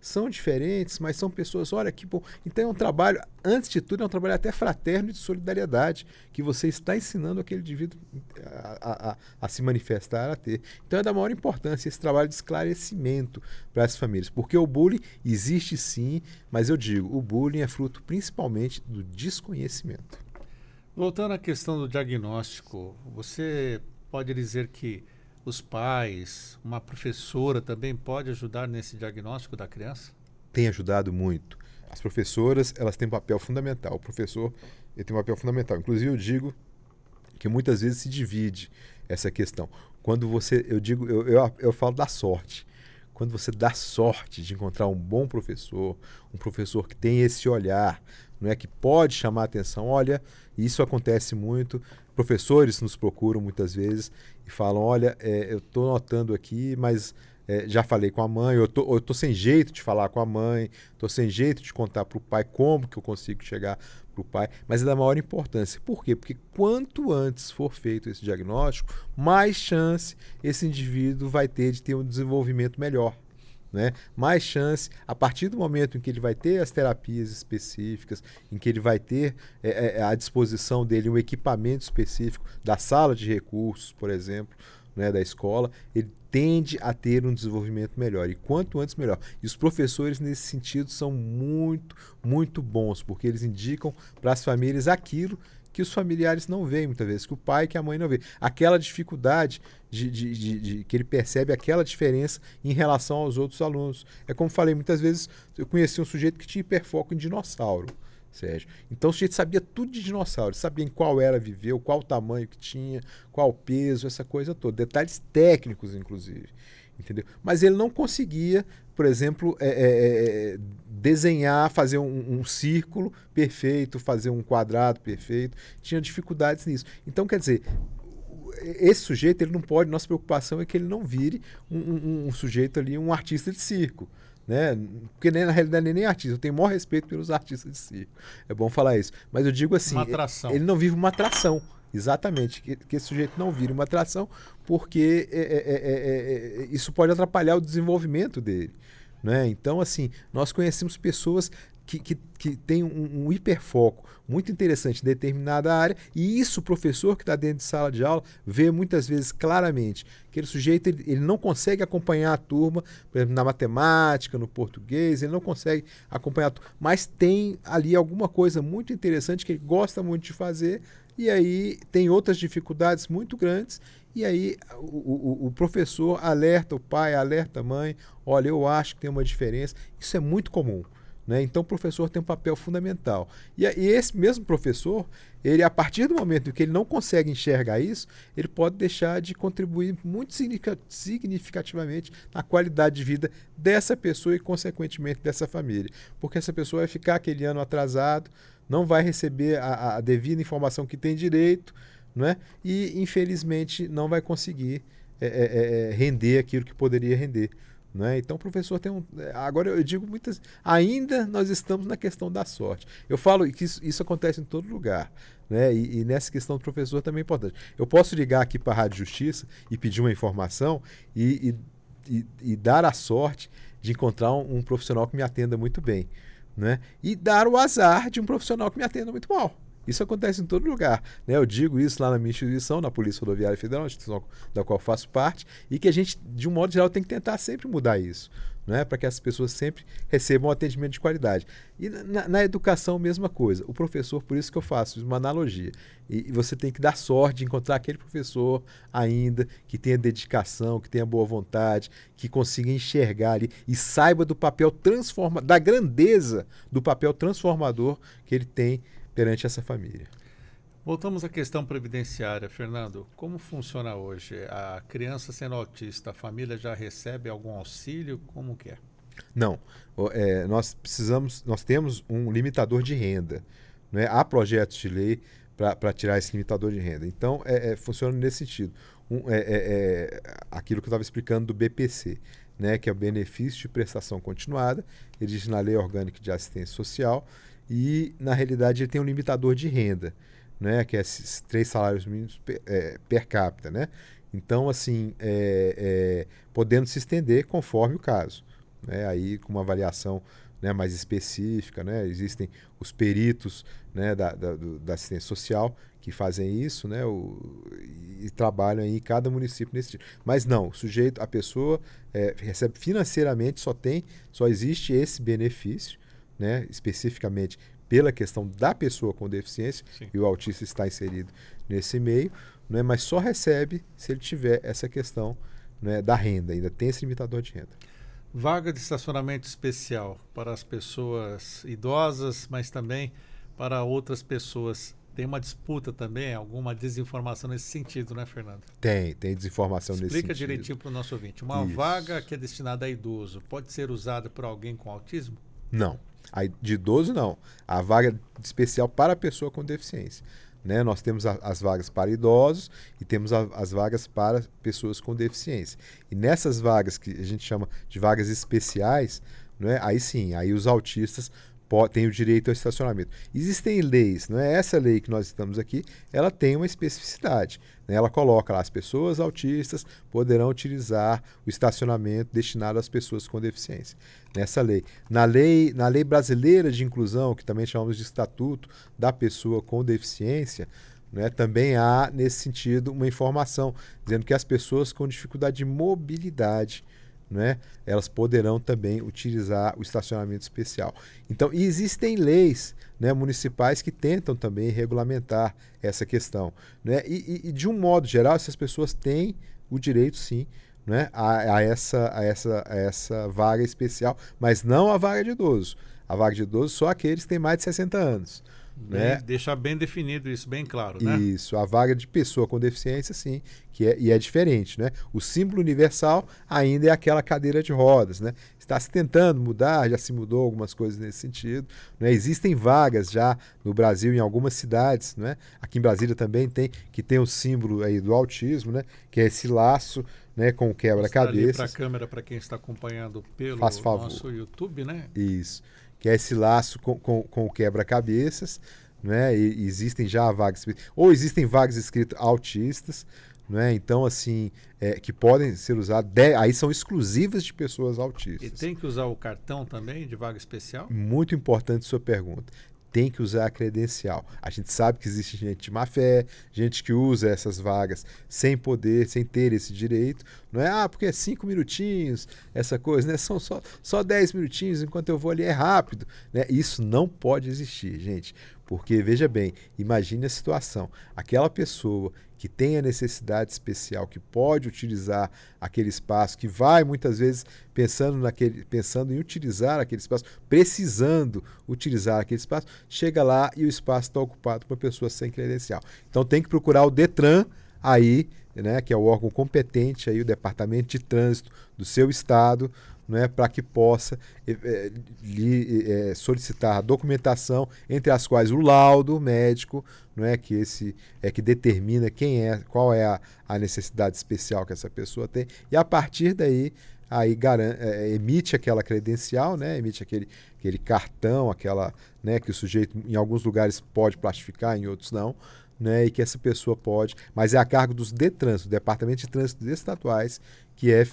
S3: São diferentes, mas são pessoas, olha que bom. Então é um trabalho, antes de tudo, é um trabalho até fraterno e de solidariedade, que você está ensinando aquele indivíduo a se manifestar, a ter. Então é da maior importância esse trabalho de esclarecimento para as famílias, porque o bullying existe sim, mas eu digo, o bullying é fruto principalmente do desconhecimento.
S1: Voltando à questão do diagnóstico, você pode dizer que os pais, uma professora também pode ajudar nesse diagnóstico da criança?
S3: Tem ajudado muito. As professoras, elas têm um papel fundamental. O professor, ele tem um papel fundamental. Inclusive, eu digo que muitas vezes se divide essa questão. Quando você, eu falo da sorte. Quando você dá sorte de encontrar um bom professor, um professor que tem esse olhar, não é, que pode chamar a atenção. Olha, isso acontece muito. Professores nos procuram muitas vezes e falam, olha, eu estou notando aqui, mas já falei com a mãe, eu tô sem jeito de falar com a mãe, estou sem jeito de contar para o pai como que eu consigo chegar para o pai, mas é da maior importância. Por quê? Porque quanto antes for feito esse diagnóstico, mais chance esse indivíduo vai ter de ter um desenvolvimento melhor. Né? Mais chance, a partir do momento em que ele vai ter as terapias específicas, em que ele vai ter à disposição dele um equipamento específico da sala de recursos, por exemplo, né, da escola, ele tende a ter um desenvolvimento melhor. E quanto antes, melhor. E os professores, nesse sentido, são muito, muito bons, porque eles indicam para as famílias aquilo que os familiares não veem muitas vezes, que o pai e que a mãe não vê. Aquela dificuldade que ele percebe, aquela diferença em relação aos outros alunos. É como falei, muitas vezes eu conheci um sujeito que tinha hiperfoco em dinossauro, Sérgio. Então o sujeito sabia tudo de dinossauro, sabia em qual era viveu, qual o tamanho que tinha, qual o peso, essa coisa toda. Detalhes técnicos, inclusive. Entendeu? Mas ele não conseguia, por exemplo, desenhar, fazer um círculo perfeito, fazer um quadrado perfeito. Tinha dificuldades nisso. Então, quer dizer, esse sujeito, ele não pode, nossa preocupação é que ele não vire um sujeito ali, um artista de circo. Né? Porque na realidade nem artista, eu tenho o maior respeito pelos artistas de circo. É bom falar isso. Mas eu digo assim,
S1: uma atração.
S3: Ele não vive uma atração. Exatamente, que esse sujeito não vire uma atração, porque isso pode atrapalhar o desenvolvimento dele. Né? Então, assim, nós conhecemos pessoas que têm um hiperfoco muito interessante em determinada área, e isso o professor que está dentro de sala de aula vê muitas vezes claramente. Aquele sujeito ele não consegue acompanhar a turma, por exemplo, na matemática, no português, ele não consegue acompanhar a turma, mas tem ali alguma coisa muito interessante que ele gosta muito de fazer, e aí tem outras dificuldades muito grandes, e aí o professor alerta o pai, alerta a mãe, olha, eu acho que tem uma diferença. Isso é muito comum. Né? Então o professor tem um papel fundamental. E esse mesmo professor, ele, a partir do momento em que ele não consegue enxergar isso, ele pode deixar de contribuir muito significativamente na qualidade de vida dessa pessoa e, consequentemente, dessa família. Porque essa pessoa vai ficar aquele ano atrasado, não vai receber a devida informação que tem direito, né? E, infelizmente, não vai conseguir render aquilo que poderia render. Né? Então o professor tem Agora eu digo muitas. Ainda nós estamos na questão da sorte. Eu falo que isso acontece em todo lugar. Né? E nessa questão do professor também é importante. Eu posso ligar aqui para a Rádio Justiça e pedir uma informação e dar a sorte de encontrar um profissional que me atenda muito bem. Né? E dar o azar de um profissional que me atenda muito mal. Isso acontece em todo lugar. Né? Eu digo isso lá na minha instituição, na Polícia Rodoviária Federal, uma instituição da qual faço parte, e que a gente, de um modo geral, tem que tentar sempre mudar isso, né? Para que as pessoas sempre recebam um atendimento de qualidade. E na educação, mesma coisa. O professor, por isso que eu faço uma analogia. E você tem que dar sorte de encontrar aquele professor ainda que tenha dedicação, que tenha boa vontade, que consiga enxergar ali e saiba do papel da grandeza do papel transformador que ele tem perante essa família.
S1: Voltamos à questão previdenciária, Fernando. Como funciona hoje? A criança sendo autista, a família já recebe algum auxílio? Como que é?
S3: Não. Nós temos um limitador de renda. Né? Há projetos de lei para tirar esse limitador de renda. Então, funciona nesse sentido. Aquilo que eu estava explicando do BPC, né? Que é o benefício de prestação continuada, ele diz na Lei Orgânica de Assistência Social, e, na realidade, ele tem um limitador de renda, né, que é esses 3 salários mínimos per capita. Né? Então, assim, podendo se estender conforme o caso. Né? Aí, com uma avaliação, né, mais específica, né? Existem os peritos, né, da assistência social que fazem isso, né, e trabalham em cada município nesse tipo. Mas não, a pessoa recebe financeiramente, só existe esse benefício, né, especificamente pela questão da pessoa com deficiência. Sim. E o autista está inserido nesse meio, né, mas só recebe se ele tiver essa questão, né, da renda, ainda tem esse limitador de renda.
S1: Vaga de estacionamento especial para as pessoas idosas, mas também para outras pessoas. Tem uma disputa também, alguma desinformação nesse sentido, né, Fernando?
S3: Tem desinformação nesse sentido.
S1: Explica direitinho para o nosso ouvinte. Uma
S3: Isso.
S1: vaga que é destinada a idoso pode ser usada por alguém com autismo?
S3: Não. De idoso, não. A vaga especial para a pessoa com deficiência. Né? Nós temos as vagas para idosos e temos as vagas para pessoas com deficiência. E nessas vagas que a gente chama de vagas especiais, né? Aí sim, aí os autistas têm o direito ao estacionamento. Existem leis, não é? Essa lei que nós estamos aqui, ela tem uma especificidade. Né? Ela coloca lá, as pessoas autistas poderão utilizar o estacionamento destinado às pessoas com deficiência. Nessa lei. Na lei brasileira de inclusão, que também chamamos de Estatuto da Pessoa com Deficiência, né, também há, nesse sentido, uma informação dizendo que as pessoas com dificuldade de mobilidade, né, elas poderão também utilizar o estacionamento especial. Então, existem leis, né, municipais que tentam também regulamentar essa questão. Né, e de um modo geral, essas pessoas têm o direito, sim, né, a essa vaga especial, mas não a vaga de idoso. A vaga de idoso só aqueles que têm mais de 60 anos. Né?
S1: Deixar bem definido isso, bem claro, né?
S3: Isso, a vaga de pessoa com deficiência, sim, e é diferente, né? O símbolo universal ainda é aquela cadeira de rodas, né? Está se tentando mudar, já se mudou algumas coisas nesse sentido, né? Existem vagas já no Brasil, em algumas cidades, né? Aqui em Brasília também tem o símbolo aí do autismo, né? Que é esse laço, né, com o quebra-cabeças.
S1: Para a câmera, para quem está acompanhando pelo nosso YouTube, né?
S3: Isso. Que é esse laço com o quebra-cabeças, né? E existem já vagas, ou existem vagas escritas autistas, né? Então, assim, que podem ser usadas, aí são exclusivas de pessoas autistas.
S1: E tem que usar o cartão também de vaga especial?
S3: Muito importante sua pergunta. Tem que usar a credencial. A gente sabe que existe gente de má fé, gente que usa essas vagas sem poder, sem ter esse direito. Não é, porque é 5 minutinhos, essa coisa, né? São só 10 minutinhos, enquanto eu vou ali é rápido. Né? Isso não pode existir, gente. Porque, veja bem, imagine a situação. Aquela pessoa que tem a necessidade especial, que pode utilizar aquele espaço, que vai muitas vezes pensando em utilizar aquele espaço, precisando utilizar aquele espaço, chega lá e o espaço está ocupado por pessoas sem credencial. Então tem que procurar o Detran aí, né, que é o órgão competente, aí, o Departamento de Trânsito do seu estado, né, para que possa solicitar a documentação, entre as quais o laudo médico, né, que determina qual é a necessidade especial que essa pessoa tem, e a partir daí emite aquela credencial, né, emite aquele cartão, né, que o sujeito em alguns lugares pode plastificar, em outros não, né, e que essa pessoa pode, mas é a cargo dos DETRANS, do Departamento de Trânsito Estatuais, que é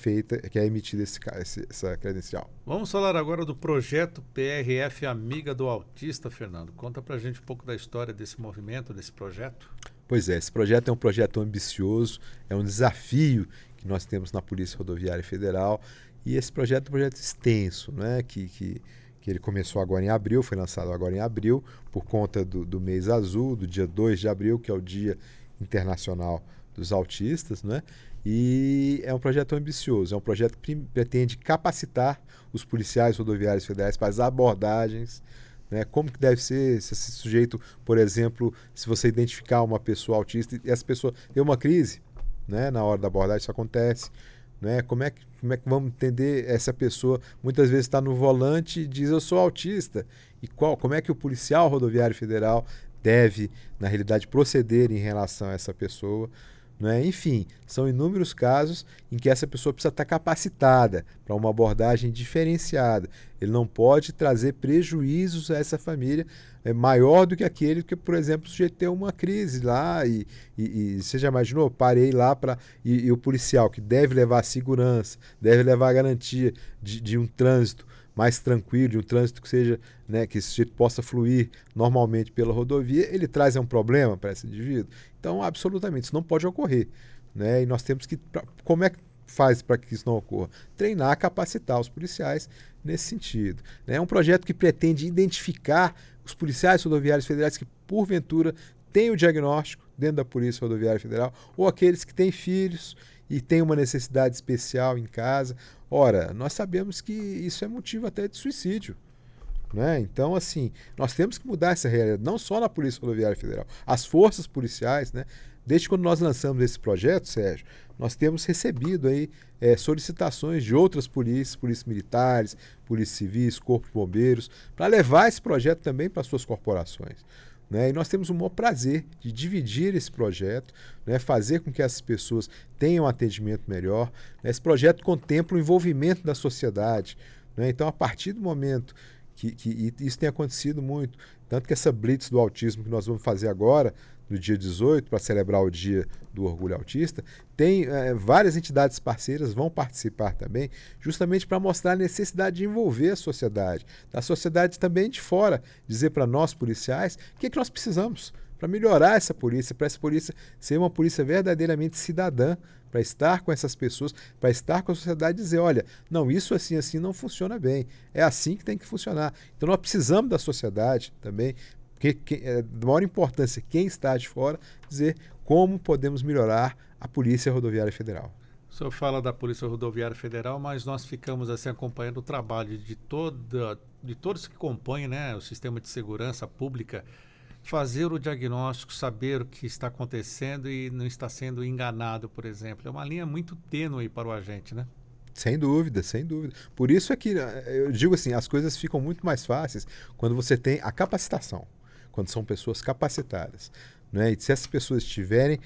S3: emitida essa credencial.
S1: Vamos falar agora do projeto PRF Amiga do Autista, Fernando. Conta pra gente um pouco da história desse movimento, desse projeto.
S3: Pois é, esse projeto é um projeto ambicioso, é um desafio que nós temos na Polícia Rodoviária Federal, e esse projeto é um projeto extenso, né, que ele começou agora em abril, foi lançado agora em abril, por conta do mês azul, do dia 2 de abril, que é o Dia Internacional dos Autistas, né? E é um projeto ambicioso, é um projeto que pretende capacitar os policiais rodoviários federais para as abordagens, né? Como que deve ser se esse sujeito, por exemplo, se você identificar uma pessoa autista e essa pessoa tem uma crise, né? Na hora da abordagem isso acontece, né? Como é que vamos entender essa pessoa? Muitas vezes está no volante e diz eu sou autista. E como é que o policial rodoviário federal deve, na realidade, proceder em relação a essa pessoa? Né? Enfim, são inúmeros casos em que essa pessoa precisa estar capacitada para uma abordagem diferenciada. Ele não pode trazer prejuízos a essa família maior do que aquele que, por exemplo, o sujeito tem uma crise lá e você já imaginou? Parei lá e o policial que deve levar segurança, deve levar a garantia de um trânsito mais tranquilo, de um trânsito que seja, né, que esse sujeito possa fluir normalmente pela rodovia, ele traz um problema para esse indivíduo. Então, absolutamente, isso não pode ocorrer. Né? E nós temos que... Como é que faz para que isso não ocorra? Treinar, capacitar os policiais nesse sentido. Né? É um projeto que pretende identificar os policiais rodoviários federais que, porventura, têm o diagnóstico dentro da Polícia Rodoviária Federal, ou aqueles que têm filhos e têm uma necessidade especial em casa. Ora, nós sabemos que isso é motivo até de suicídio. Né? Então, assim, nós temos que mudar essa realidade, não só na Polícia Rodoviária Federal. As forças policiais, né? Desde quando nós lançamos esse projeto, Sérgio, nós temos recebido aí, solicitações de outras polícias militares, polícias civis, corpo de bombeiros, para levar esse projeto também para suas corporações. Né? E nós temos o maior prazer de dividir esse projeto, né? Fazer com que essas pessoas tenham um atendimento melhor. Né? Esse projeto contempla o envolvimento da sociedade. Né? Então, a partir do momento que isso tem acontecido muito, tanto que essa Blitz do autismo que nós vamos fazer agora, no dia 18, para celebrar o Dia do Orgulho Autista, tem várias entidades parceiras vão participar também, justamente para mostrar a necessidade de envolver a sociedade, da sociedade também de fora, dizer para nós policiais o que nós precisamos para melhorar essa polícia, para essa polícia ser uma polícia verdadeiramente cidadã, para estar com essas pessoas, para estar com a sociedade e dizer, olha, não, isso assim não funciona bem, é assim que tem que funcionar. Então nós precisamos da sociedade também, porque é de maior importância quem está de fora, dizer como podemos melhorar a Polícia Rodoviária Federal.
S1: O senhor fala da Polícia Rodoviária Federal, mas nós ficamos assim acompanhando o trabalho de todos que compõem, né, o sistema de segurança pública, fazer o diagnóstico, saber o que está acontecendo e não está sendo enganado, por exemplo. É uma linha muito tênue para o agente, né?
S3: Sem dúvida, sem dúvida. Por isso é que eu digo assim, as coisas ficam muito mais fáceis quando você tem a capacitação, quando são pessoas capacitadas. Né? E se essas pessoas tiverem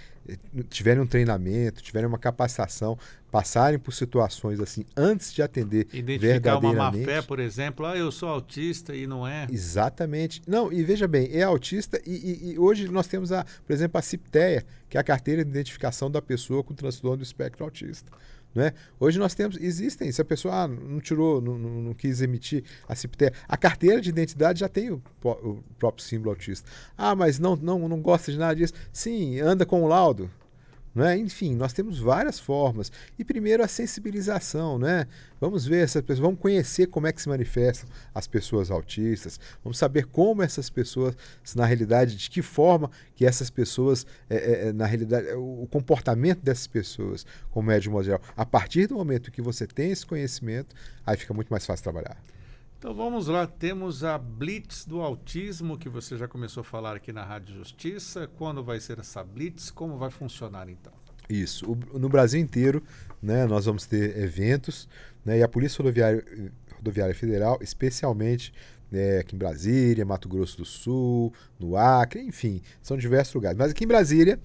S3: um treinamento, tiverem uma capacitação, passarem por situações assim antes de atender
S1: identificar uma má
S3: verdadeiramente.
S1: fé, por exemplo, eu sou autista e não é.
S3: Exatamente. Não, e veja bem, é autista e hoje nós temos, por exemplo, a CIPTEA, que é a carteira de identificação da pessoa com transtorno do espectro autista. Né? Hoje nós temos, se a pessoa não tirou, não quis emitir a CIPTEA, a carteira de identidade já tem o próprio símbolo autista. Mas não gosta de nada disso. Sim, anda com o laudo. Né? Enfim, nós temos várias formas. E primeiro a sensibilização, né? Vamos ver essas pessoas, vamos conhecer como é que se manifestam as pessoas autistas, vamos saber como essas pessoas, na realidade, de que forma que essas pessoas, na realidade, o comportamento dessas pessoas, como é de modo geral. A partir do momento que você tem esse conhecimento, aí fica muito mais fácil trabalhar.
S1: Então vamos lá, temos a Blitz do Autismo, que você já começou a falar aqui na Rádio Justiça. Quando vai ser essa Blitz? Como vai funcionar então?
S3: Isso, no Brasil inteiro, né, nós vamos ter eventos, né, e a Polícia Rodoviária Federal, especialmente aqui em Brasília, Mato Grosso do Sul, no Acre, enfim, são diversos lugares. Mas aqui em Brasília,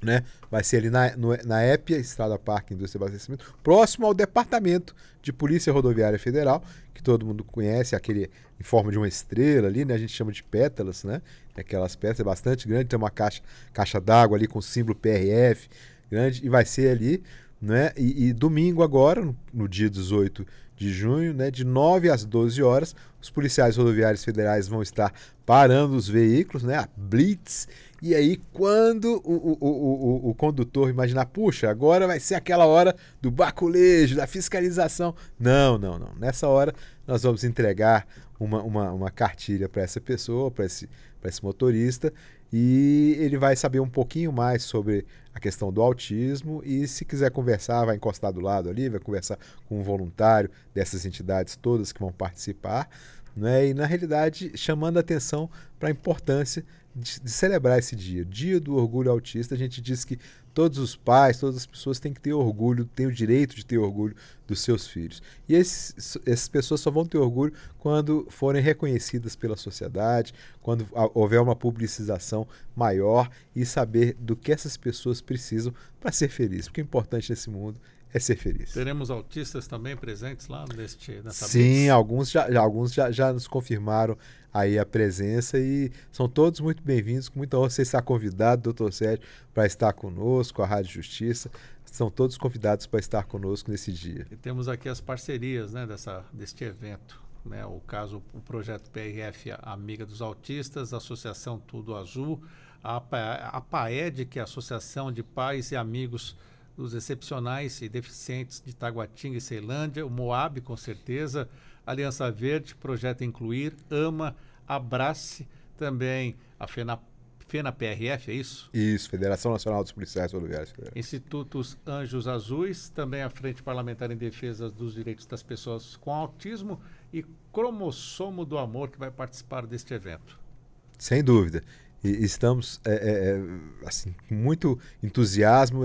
S3: né, vai ser ali na EPIA, Estrada Parque Indústria e Abastecimento, próximo ao Departamento de Polícia Rodoviária Federal, que todo mundo conhece, aquele em forma de uma estrela ali, né, a gente chama de pétalas, né, aquelas pétalas, é bastante grande, tem uma caixa d'água ali com o símbolo PRF grande, e vai ser ali, né, e domingo agora, no dia 18 de junho, né, de 9 às 12 horas, os policiais rodoviários federais vão estar parando os veículos, né, a Blitz, e aí quando o condutor imaginar, puxa, agora vai ser aquela hora do baculejo, da fiscalização. Não. Nessa hora nós vamos entregar uma cartilha para essa pessoa, para esse motorista, e ele vai saber um pouquinho mais sobre a questão do autismo e se quiser conversar, vai encostar do lado ali, vai conversar com um voluntário dessas entidades todas que vão participar, né? E na realidade chamando a atenção para a importância de celebrar esse dia, Dia do Orgulho Autista. A gente diz que todos os pais, todas as pessoas têm que ter orgulho, têm o direito de ter orgulho dos seus filhos. E essas pessoas só vão ter orgulho quando forem reconhecidas pela sociedade, quando houver uma publicização maior e saber do que essas pessoas precisam para ser felizes. Porque o importante nesse mundo é ser feliz.
S1: Teremos autistas também presentes lá nessa
S3: Sim, alguns já nos confirmaram aí a presença e são todos muito bem-vindos, com muita honra você está convidado, doutor Sérgio, para estar conosco, a Rádio Justiça, são todos convidados para estar conosco nesse dia.
S1: E temos aqui as parcerias, né, deste evento, né, o projeto PRF Amiga dos Autistas, a Associação Tudo Azul, a PAED, que é a Associação de Pais e Amigos dos Excepcionais e Deficientes de Taguatinga e Ceilândia, o MOAB, com certeza, Aliança Verde, Projeto Incluir, AMA, Abrace, também a FENA-PRF, é isso?
S3: Isso, Federação Nacional dos Policiais Rodoviários Federais.
S1: Institutos Anjos Azuis, também a Frente Parlamentar em Defesa dos Direitos das Pessoas com Autismo e Cromossomo do Amor, que vai participar deste evento.
S3: Sem dúvida. E estamos assim, com muito entusiasmo.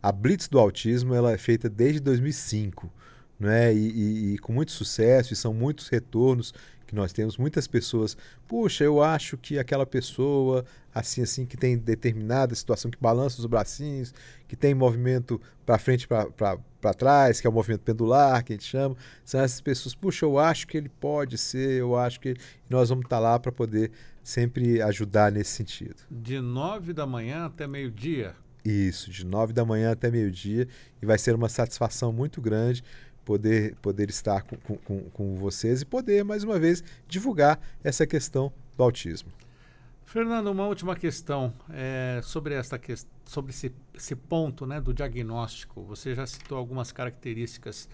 S3: A Blitz do Autismo ela é feita desde 2005, né? E com muito sucesso, e são muitos retornos que nós temos. Muitas pessoas, puxa, eu acho que aquela pessoa, assim, que tem determinada situação, que balança os bracinhos, que tem movimento para frente e para trás, que é o movimento pendular, que a gente chama, são essas pessoas, puxa, eu acho que ele pode ser, eu acho que nós vamos estar lá para poder sempre ajudar nesse sentido.
S1: De 9 da manhã até meio-dia?
S3: Isso, de 9 da manhã até meio-dia, e vai ser uma satisfação muito grande poder estar com vocês e poder, mais uma vez, divulgar essa questão do autismo.
S1: Fernando, uma última questão sobre esse ponto, né, do diagnóstico. Você já citou algumas características.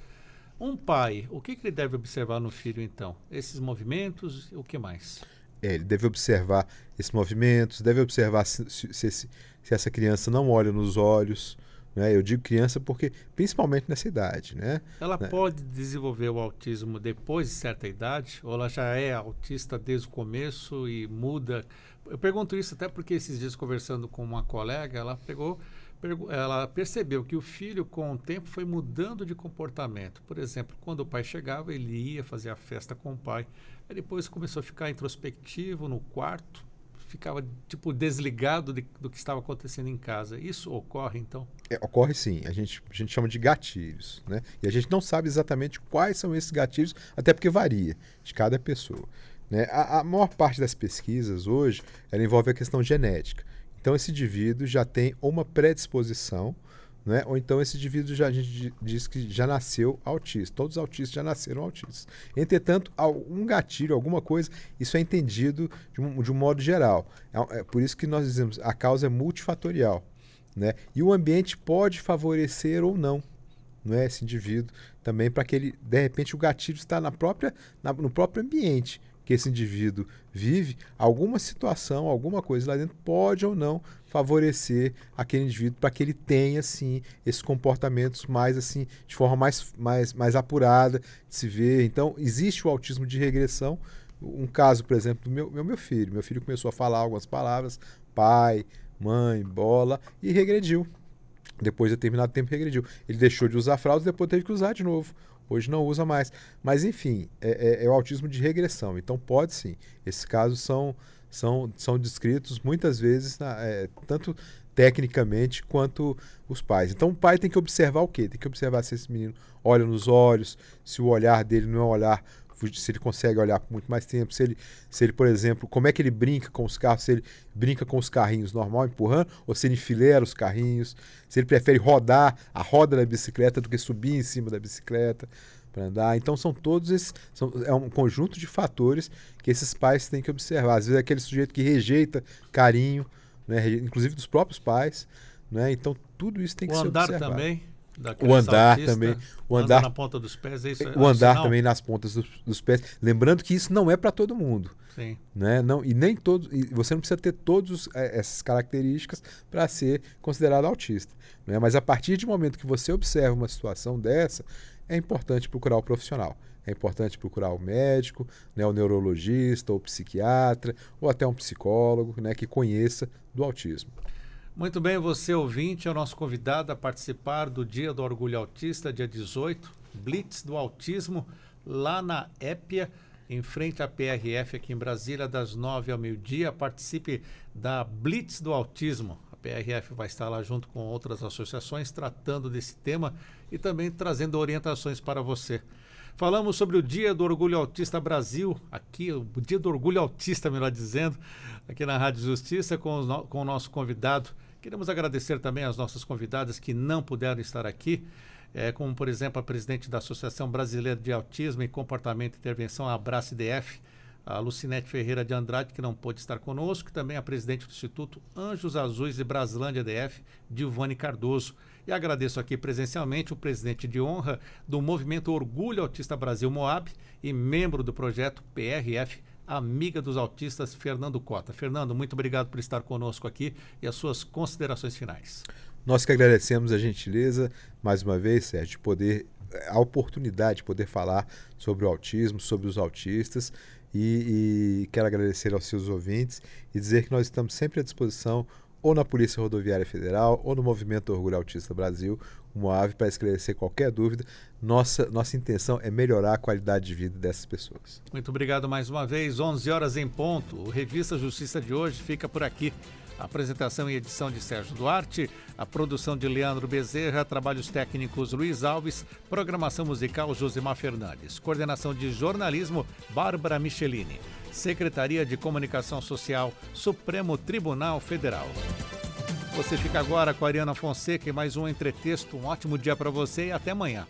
S1: Um pai, o que ele deve observar no filho, então? Esses movimentos, o que mais?
S3: Ele deve observar esses movimentos, deve observar se essa criança não olha nos olhos, né? Eu digo criança porque, principalmente nessa idade, né?
S1: Ela pode desenvolver o autismo depois de certa idade? Ou ela já é autista desde o começo e muda? Eu pergunto isso até porque esses dias, conversando com uma colega, ela percebeu que o filho, com o tempo, foi mudando de comportamento. Por exemplo, quando o pai chegava, ele ia fazer a festa com o pai. Aí depois começou a ficar introspectivo no quarto, ficava tipo desligado do que estava acontecendo em casa. Isso ocorre, então?
S3: Ocorre sim. A gente chama de gatilhos, né? E a gente não sabe exatamente quais são esses gatilhos, até porque varia de cada pessoa, né? A maior parte das pesquisas hoje, ela envolve a questão genética. Então, esse indivíduo já tem uma predisposição, né? Ou então esse indivíduo a gente diz que já nasceu autista. Todos os autistas já nasceram autistas. Entretanto, um gatilho, alguma coisa, isso é entendido de um modo geral. É por isso que nós dizemos a causa é multifatorial, né? E o ambiente pode favorecer ou não, né, esse indivíduo também, para que ele, de repente, o gatilho está no próprio ambiente que esse indivíduo vive, alguma situação, alguma coisa lá dentro pode ou não favorecer aquele indivíduo para que ele tenha, assim, esses comportamentos mais, assim, de forma mais apurada de se ver. Então, existe o autismo de regressão. Um caso, por exemplo, do meu filho. Meu filho começou a falar algumas palavras, pai, mãe, bola, e regrediu. Depois de determinado tempo, regrediu. Ele deixou de usar fraldas, depois teve que usar de novo. Hoje não usa mais. Mas, enfim, é o autismo de regressão. Então, pode sim. Esses casos são descritos muitas vezes, tanto tecnicamente quanto os pais. Então, o pai tem que observar o quê? Tem que observar se esse menino olha nos olhos, se o olhar dele não é um olhar, se ele consegue olhar por muito mais tempo, se ele, por exemplo, como é que ele brinca com os carros, se ele brinca com os carrinhos normal, empurrando, ou se ele enfileira os carrinhos, se ele prefere rodar a roda da bicicleta do que subir em cima da bicicleta para andar. Então, são todos esses, é um conjunto de fatores que esses pais têm que observar. Às vezes é aquele sujeito que rejeita carinho, né, inclusive dos próprios pais, né? Então, tudo isso tem que ser observado.
S1: O andar também?
S3: O andar também. O andar
S1: na ponta dos pés, isso
S3: o andar também nas pontas dos pés. Lembrando que isso não é para todo mundo.
S1: Sim.
S3: Né? Não, e nem todos. E você não precisa ter todas essas características para ser considerado autista. Né? Mas a partir do momento que você observa uma situação dessa, é importante procurar o profissional. É importante procurar o médico, né, o neurologista, ou o psiquiatra, ou até um psicólogo, né, que conheça do autismo.
S1: Muito bem, você ouvinte é o nosso convidado a participar do Dia do Orgulho Autista, dia 18, Blitz do Autismo, lá na Épia, em frente à PRF aqui em Brasília, das 9 ao meio-dia. Participe da Blitz do Autismo. A PRF vai estar lá junto com outras associações tratando desse tema e também trazendo orientações para você. Falamos sobre o Dia do Orgulho Autista Brasil, aqui, o Dia do Orgulho Autista, melhor dizendo, aqui na Rádio Justiça, com o nosso convidado. Queremos agradecer também às nossas convidadas que não puderam estar aqui, como, por exemplo, a presidente da Associação Brasileira de Autismo e Comportamento e Intervenção, a Abrace-DF, a Lucinete Ferreira de Andrade, que não pôde estar conosco, e também a presidente do Instituto Anjos Azuis e Braslândia DF, Dilvane Cardoso. E agradeço aqui presencialmente o presidente de honra do Movimento Orgulho Autista Brasil, MOAB, e membro do projeto PRF, amiga dos autistas, Fernando Cota. Fernando, muito obrigado por estar conosco aqui e as suas considerações finais.
S3: Nós que agradecemos a gentileza, mais uma vez, Sérgio, a oportunidade de poder falar sobre o autismo, sobre os autistas, e quero agradecer aos seus ouvintes e dizer que nós estamos sempre à disposição, ou na Polícia Rodoviária Federal, ou no Movimento Orgulho Autista Brasil, o MOAV, para esclarecer qualquer dúvida. Nossa intenção é melhorar a qualidade de vida dessas pessoas.
S1: Muito obrigado mais uma vez, 11 horas em ponto. O Revista Justiça de hoje fica por aqui. A apresentação e edição de Sérgio Duarte, a produção de Leandro Bezerra, trabalhos técnicos Luiz Alves, programação musical Josemar Fernandes, coordenação de jornalismo Bárbara Michelini, Secretaria de Comunicação Social, Supremo Tribunal Federal. Você fica agora com a Ariana Fonseca e mais um Entretexto. Um ótimo dia para você e até amanhã.